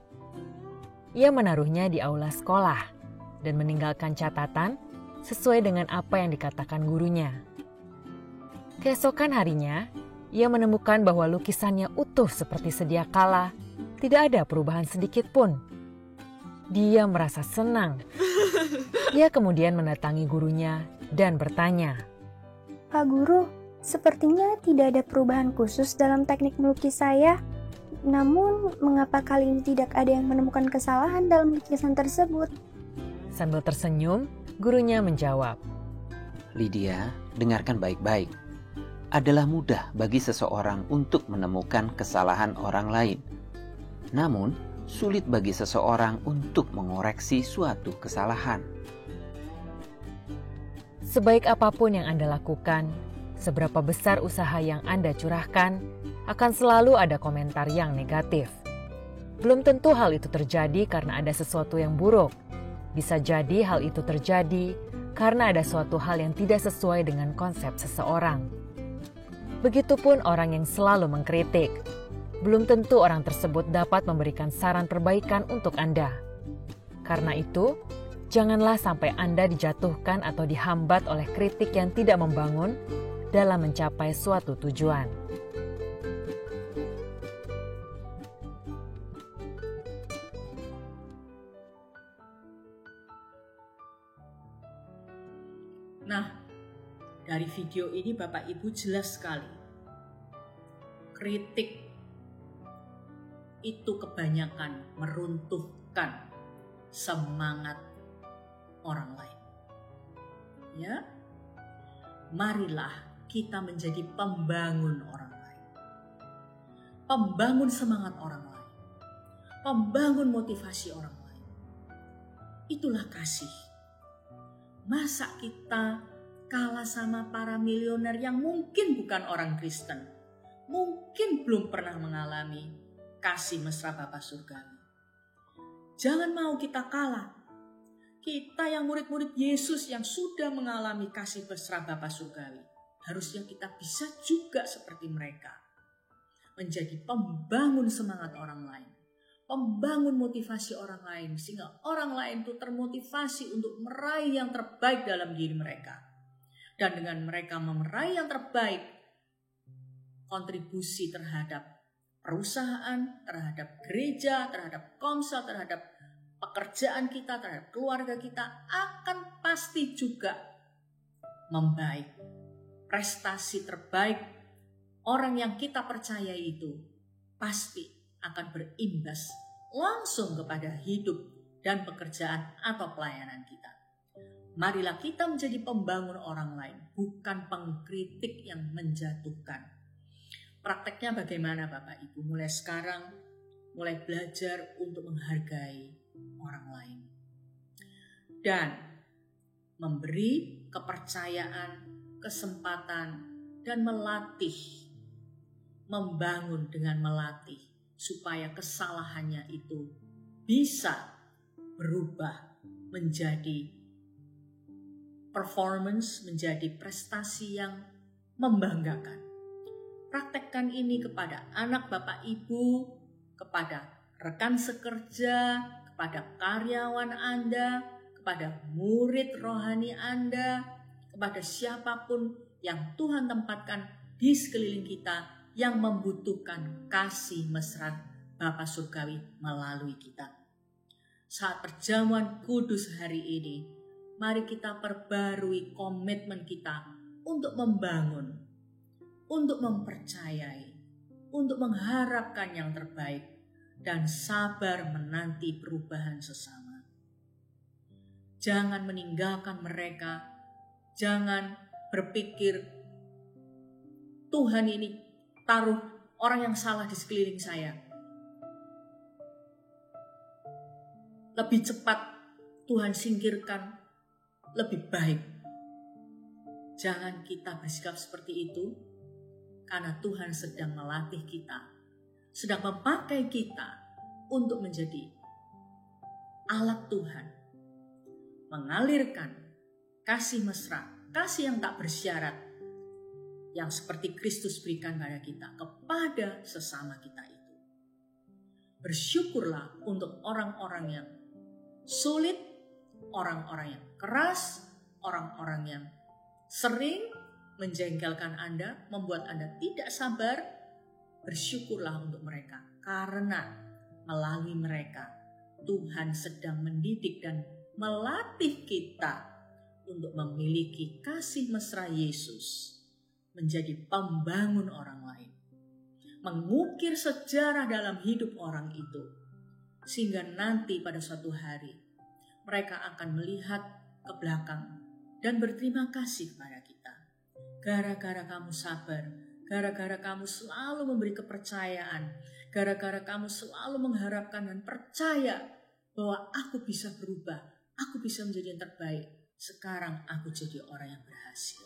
Ia menaruhnya di aula sekolah dan meninggalkan catatan sesuai dengan apa yang dikatakan gurunya. Keesokan harinya, ia menemukan bahwa lukisannya utuh seperti sedia kala, tidak ada perubahan sedikit pun. Dia merasa senang. Ia kemudian mendatangi gurunya dan bertanya, Pak Guru, sepertinya tidak ada perubahan khusus dalam teknik melukis saya. Namun, mengapa kali ini tidak ada yang menemukan kesalahan dalam lukisan tersebut? Sambil tersenyum, gurunya menjawab, "Lydia, dengarkan baik-baik. Adalah mudah bagi seseorang untuk menemukan kesalahan orang lain. Namun, sulit bagi seseorang untuk mengoreksi suatu kesalahan." Sebaik apapun yang Anda lakukan, seberapa besar usaha yang Anda curahkan, akan selalu ada komentar yang negatif. Belum tentu hal itu terjadi karena ada sesuatu yang buruk. Bisa jadi hal itu terjadi karena ada suatu hal yang tidak sesuai dengan konsep seseorang. Begitupun orang yang selalu mengkritik. Belum tentu orang tersebut dapat memberikan saran perbaikan untuk Anda. Karena itu, janganlah sampai Anda dijatuhkan atau dihambat oleh kritik yang tidak membangun dalam mencapai suatu tujuan. Nah, dari video ini Bapak Ibu jelas sekali. Kritik itu kebanyakan meruntuhkan semangat orang lain. Ya, marilah kita menjadi pembangun orang lain. Pembangun semangat orang lain. Pembangun motivasi orang lain. Itulah kasih. Masa kita kalah sama para milioner yang mungkin bukan orang Kristen, mungkin belum pernah mengalami kasih mesra Bapa Surgawi. Jangan mau kita kalah. Kita yang murid-murid Yesus yang sudah mengalami kasih mesra Bapa Surgawi, harusnya kita bisa juga seperti mereka. Menjadi pembangun semangat orang lain. Membangun motivasi orang lain sehingga orang lain itu termotivasi untuk meraih yang terbaik dalam diri mereka. Dan dengan mereka meraih yang terbaik, kontribusi terhadap perusahaan, terhadap gereja, terhadap komsel, terhadap pekerjaan kita, terhadap keluarga kita akan pasti juga membaik. Prestasi terbaik orang yang kita percaya itu pasti akan berimbas langsung kepada hidup dan pekerjaan atau pelayanan kita. Marilah kita menjadi pembangun orang lain, bukan pengkritik yang menjatuhkan. Prakteknya bagaimana Bapak Ibu? Mulai sekarang, mulai belajar untuk menghargai orang lain. Dan memberi kepercayaan, kesempatan dan melatih, membangun dengan melatih, supaya kesalahannya itu bisa berubah menjadi performance, menjadi prestasi yang membanggakan. Praktekkan ini kepada anak Bapak Ibu, kepada rekan sekerja, kepada karyawan Anda, kepada murid rohani Anda, kepada siapapun yang Tuhan tempatkan di sekeliling kita yang membutuhkan kasih mesra Bapa Surgawi melalui kita. Saat perjamuan kudus hari ini, mari kita perbarui komitmen kita untuk membangun, untuk mempercayai, untuk mengharapkan yang terbaik, dan sabar menanti perubahan sesama. Jangan meninggalkan mereka, jangan berpikir Tuhan ini taruh orang yang salah di sekeliling saya. Lebih cepat Tuhan singkirkan, lebih baik. Jangan kita bersikap seperti itu, karena Tuhan sedang melatih kita, sedang memakai kita untuk menjadi alat Tuhan, mengalirkan kasih mesra, kasih yang tak bersyarat, yang seperti Kristus berikan pada kita, kepada sesama kita itu. Bersyukurlah untuk orang-orang yang sulit, orang-orang yang keras, orang-orang yang sering menjengkelkan Anda, membuat Anda tidak sabar. Bersyukurlah untuk mereka, karena melalui mereka Tuhan sedang mendidik dan melatih kita untuk memiliki kasih mesra Yesus, menjadi pembangun orang lain, mengukir sejarah dalam hidup orang itu, sehingga nanti pada suatu hari mereka akan melihat ke belakang dan berterima kasih kepada kita. Gara-gara kamu sabar, gara-gara kamu selalu memberi kepercayaan, gara-gara kamu selalu mengharapkan dan percaya bahwa aku bisa berubah, aku bisa menjadi yang terbaik. Sekarang aku jadi orang yang berhasil.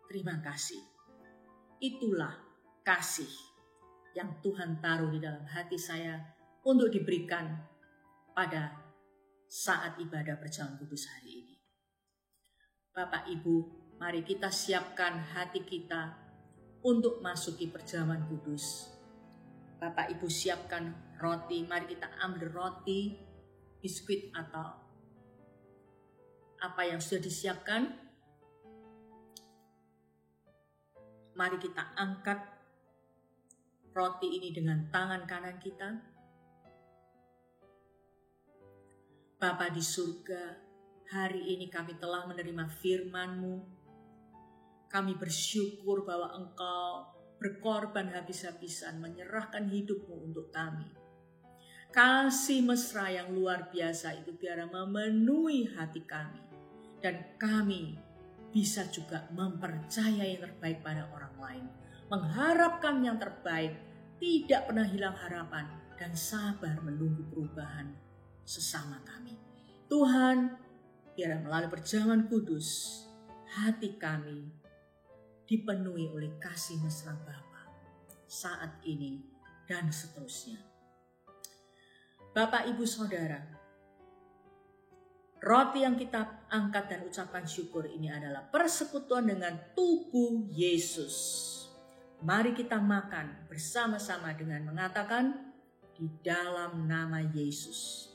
Terima kasih. Itulah kasih yang Tuhan taruh di dalam hati saya untuk diberikan pada saat ibadah perjamuan kudus hari ini. Bapak Ibu, mari kita siapkan hati kita untuk masuki perjamuan kudus. Bapak Ibu siapkan roti, mari kita ambil roti, biskuit atau apa yang sudah disiapkan. Mari kita angkat roti ini dengan tangan kanan kita. Bapa di surga, hari ini kami telah menerima firman-Mu. Kami bersyukur bahwa Engkau berkorban habis-habisan, menyerahkan hidup-Mu untuk kami. Kasih mesra yang luar biasa itu biar memenuhi hati kami. Dan kami bisa juga mempercayai yang terbaik pada orang lain. Mengharapkan yang terbaik, tidak pernah hilang harapan, dan sabar menunggu perubahan sesama kami. Tuhan, biar melalui perjamuan kudus, hati kami dipenuhi oleh kasih mesra Bapa saat ini dan seterusnya. Bapak, Ibu, Saudara, roti yang kita angkat dan ucapan syukur ini adalah persekutuan dengan tubuh Yesus. Mari kita makan bersama-sama dengan mengatakan di dalam nama Yesus.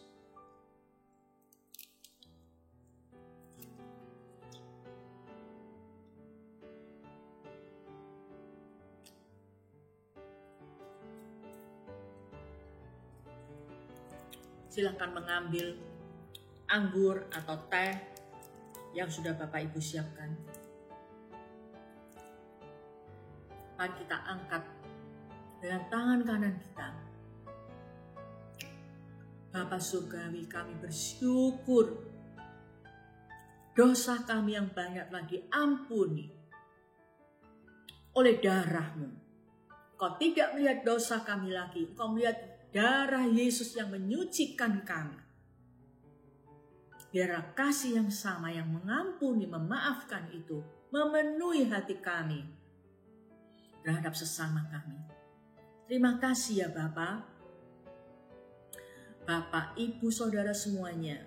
Silakan mengambil anggur atau teh yang sudah Bapak Ibu siapkan. Mari kita angkat dengan tangan kanan kita. Bapa Surgawi, kami bersyukur dosa kami yang banyak telah diampuni oleh darah-Mu. Kau tidak melihat dosa kami lagi, Kau melihat darah Yesus yang menyucikan kami. Biarlah kasih yang sama yang mengampuni, memaafkan itu memenuhi hati kami terhadap sesama kami. Terima kasih ya Bapa. Bapak, Ibu, Saudara semuanya,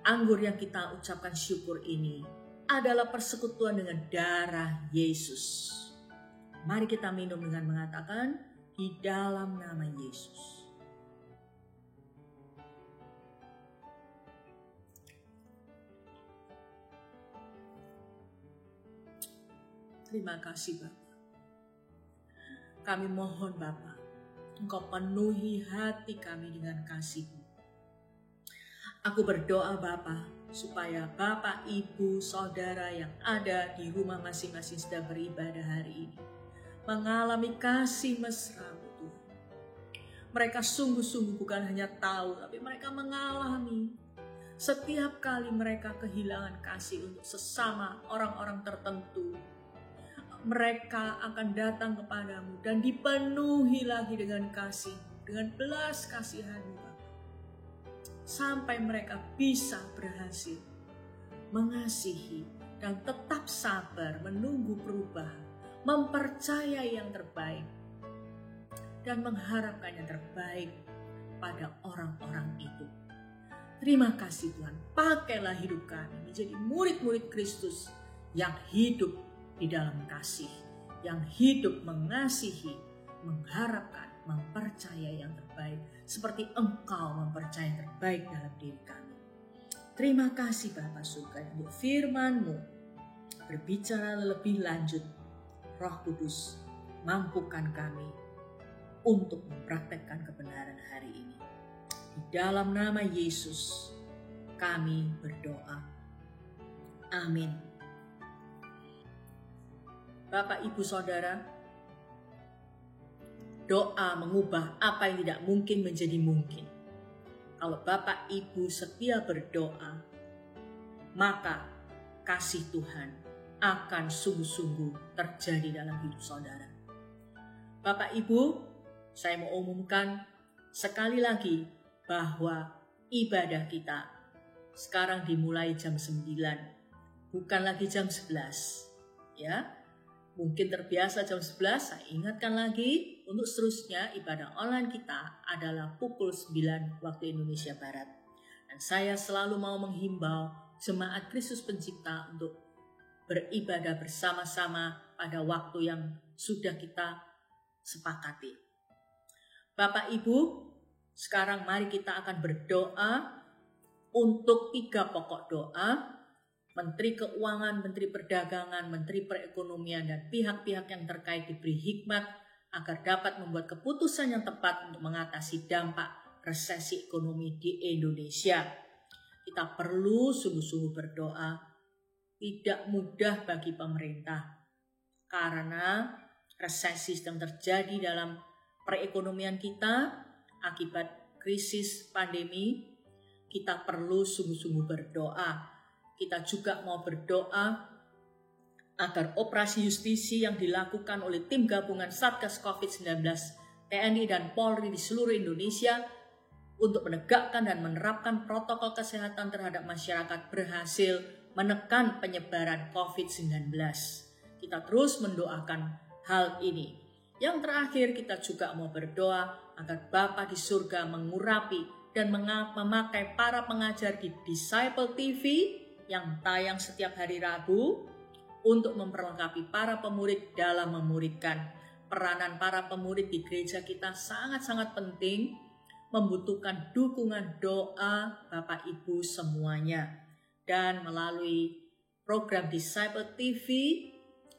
anggur yang kita ucapkan syukur ini adalah persekutuan dengan darah Yesus. Mari kita minum dengan mengatakan, di dalam nama Yesus. Terima kasih Bapak. Kami mohon Bapa, Engkau penuhi hati kami dengan kasih-Mu. Aku berdoa Bapa, supaya Bapak, Ibu, Saudara yang ada di rumah masing-masing sedang beribadah hari ini mengalami kasih mesra-Mu Tuhan. Mereka sungguh-sungguh bukan hanya tahu, tapi mereka mengalami. Setiap kali mereka kehilangan kasih untuk sesama orang-orang tertentu, mereka akan datang kepadamu dan dipenuhi lagi dengan kasih, dengan belas kasihan-Mu Bapa. Sampai mereka bisa berhasil mengasihi dan tetap sabar menunggu perubahan, mempercayai yang terbaik dan mengharapkan yang terbaik pada orang-orang itu. Terima kasih Tuhan, pakailah hidup kami menjadi murid-murid Kristus yang hidup di dalam kasih, yang hidup mengasihi, mengharapkan, mempercayai yang terbaik, seperti Engkau mempercayai yang terbaik dalam diri kami. Terima kasih Bapa Surga untuk firman-Mu berbicara lebih lanjut. Roh Kudus, mampukan kami untuk mempraktekkan kebenaran hari ini. Di dalam nama Yesus kami berdoa. Amin. Bapak, Ibu, Saudara, doa mengubah apa yang tidak mungkin menjadi mungkin. Kalau Bapak, Ibu setia berdoa, maka kasih Tuhan akan sungguh-sungguh terjadi dalam hidup saudara. Bapak, Ibu, saya mau umumkan sekali lagi bahwa ibadah kita sekarang dimulai jam 9, bukan lagi jam 11. Ya, mungkin terbiasa jam 11, saya ingatkan lagi, untuk seterusnya ibadah online kita adalah pukul 9 waktu Indonesia Barat. Dan saya selalu mau menghimbau jemaat Kristus Pencipta untuk beribadah bersama-sama pada waktu yang sudah kita sepakati. Bapak Ibu, sekarang mari kita akan berdoa untuk 3 pokok doa. Menteri Keuangan, Menteri Perdagangan, Menteri Perekonomian, dan pihak-pihak yang terkait diberi hikmat agar dapat membuat keputusan yang tepat untuk mengatasi dampak resesi ekonomi di Indonesia. Kita perlu sungguh-sungguh berdoa. Tidak mudah bagi pemerintah karena resesi sedang terjadi dalam perekonomian kita akibat krisis pandemi. Kita perlu sungguh-sungguh berdoa. Kita juga mau berdoa agar operasi justisi yang dilakukan oleh tim gabungan Satgas COVID-19 TNI dan Polri di seluruh Indonesia untuk menegakkan dan menerapkan protokol kesehatan terhadap masyarakat berhasil menekan penyebaran COVID-19. Kita terus mendoakan hal ini. Yang terakhir, kita juga mau berdoa agar Bapa di surga mengurapi dan memakai para pengajar di Disciple TV yang tayang setiap hari Rabu untuk memperlengkapi para pemurid dalam memuridkan. Peranan para pemurid di gereja kita sangat-sangat penting, membutuhkan dukungan doa Bapak Ibu semuanya. Dan melalui program Disciple TV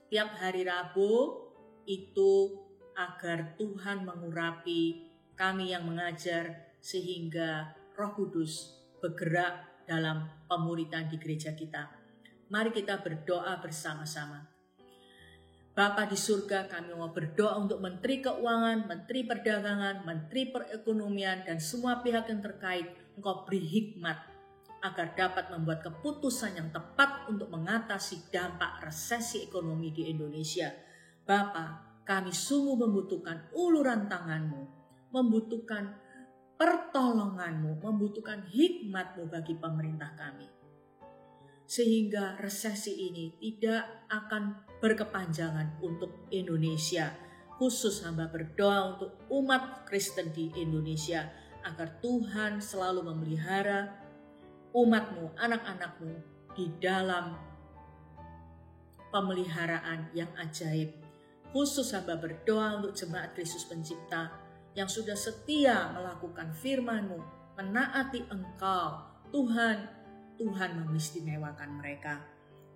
tiap hari Rabu itu agar Tuhan mengurapi kami yang mengajar sehingga Roh Kudus bergerak dalam pemuridan di gereja kita. Mari kita berdoa bersama-sama. Bapa di surga, kami mau berdoa untuk Menteri Keuangan, Menteri Perdagangan, Menteri Perekonomian, dan semua pihak yang terkait. Engkau beri hikmat agar dapat membuat keputusan yang tepat untuk mengatasi dampak resesi ekonomi di Indonesia. Bapa, kami sungguh membutuhkan uluran tangan-Mu, membutuhkan pertolongan-Mu, membutuhkan hikmat-Mu bagi pemerintah kami. sehingga resesi ini tidak akan berkepanjangan untuk Indonesia. Khusus hamba berdoa untuk umat Kristen di Indonesia, agar Tuhan selalu memelihara umat-Mu, anak-anak-Mu di dalam pemeliharaan yang ajaib. Khusus hamba berdoa untuk jemaat Kristus Pencipta yang sudah setia melakukan firman-Mu, menaati Engkau. Tuhan mengistimewakan mereka.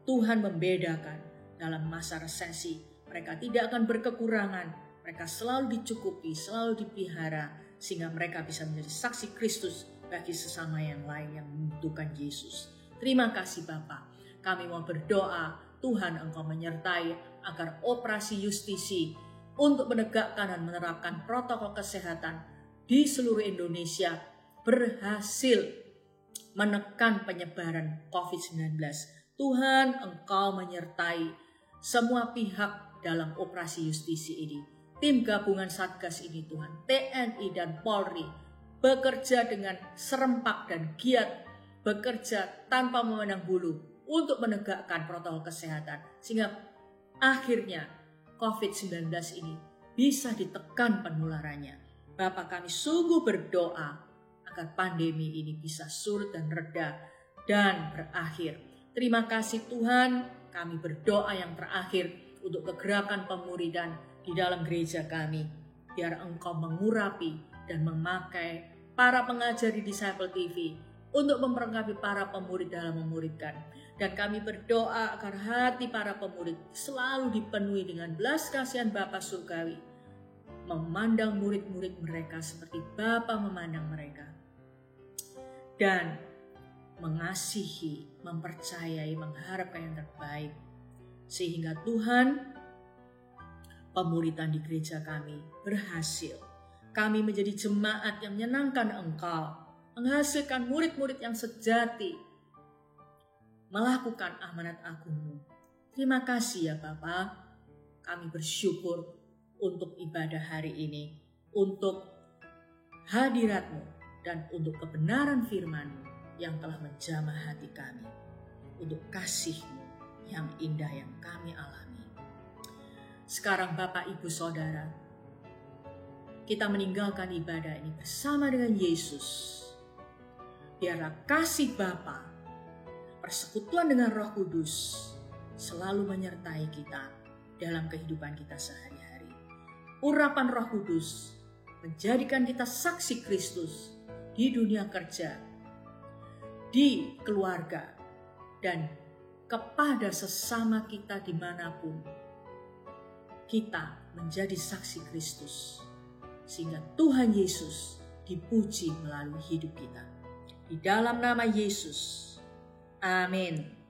Tuhan membedakan dalam masa resesi. Mereka tidak akan berkekurangan. Mereka selalu dicukupi, selalu dipelihara, sehingga mereka bisa menjadi saksi Kristus bagi sesama yang lain yang membutuhkan Yesus. Terima kasih Bapa. Kami mau berdoa, Tuhan Engkau menyertai agar operasi justisi untuk menegakkan dan menerapkan protokol kesehatan di seluruh Indonesia berhasil menekan penyebaran COVID-19. Tuhan Engkau menyertai semua pihak dalam operasi justisi ini. Tim gabungan Satgas ini Tuhan, TNI dan Polri bekerja dengan serempak dan giat, bekerja tanpa memandang bulu untuk menegakkan protokol kesehatan, sehingga akhirnya COVID-19 ini bisa ditekan penularannya. Bapa, kami sungguh berdoa agar pandemi ini bisa surut dan reda dan berakhir. Terima kasih Tuhan, kami berdoa yang terakhir untuk kegerakan pemuridan di dalam gereja kami. Biar Engkau mengurapi dan memakai para pengajar di Disciple TV untuk memperlengkapi para pemurid dalam memuridkan. Dan kami berdoa agar hati para pemurid selalu dipenuhi dengan belas kasihan Bapa Surgawi, memandang murid-murid mereka seperti Bapa memandang mereka, dan mengasihi, mempercayai, mengharapkan yang terbaik, sehingga Tuhan, pemuridan di gereja kami berhasil. Kami menjadi jemaat yang menyenangkan Engkau, menghasilkan murid-murid yang sejati, melakukan amanat agung-Mu. Terima kasih ya Bapa. Kami bersyukur untuk ibadah hari ini, untuk hadirat-Mu, dan untuk kebenaran firman-Mu yang telah menjamah hati kami, untuk kasih-Mu yang indah yang kami alami. Sekarang Bapak, Ibu, Saudara, kita meninggalkan ibadah ini bersama dengan Yesus. Biarlah kasih Bapa, persekutuan dengan Roh Kudus selalu menyertai kita dalam kehidupan kita sehari-hari. Urapan Roh Kudus menjadikan kita saksi Kristus di dunia kerja, di keluarga, dan kepada sesama kita dimanapun. Kita menjadi saksi Kristus, sehingga Tuhan Yesus dipuji melalui hidup kita. Di dalam nama Yesus, amin.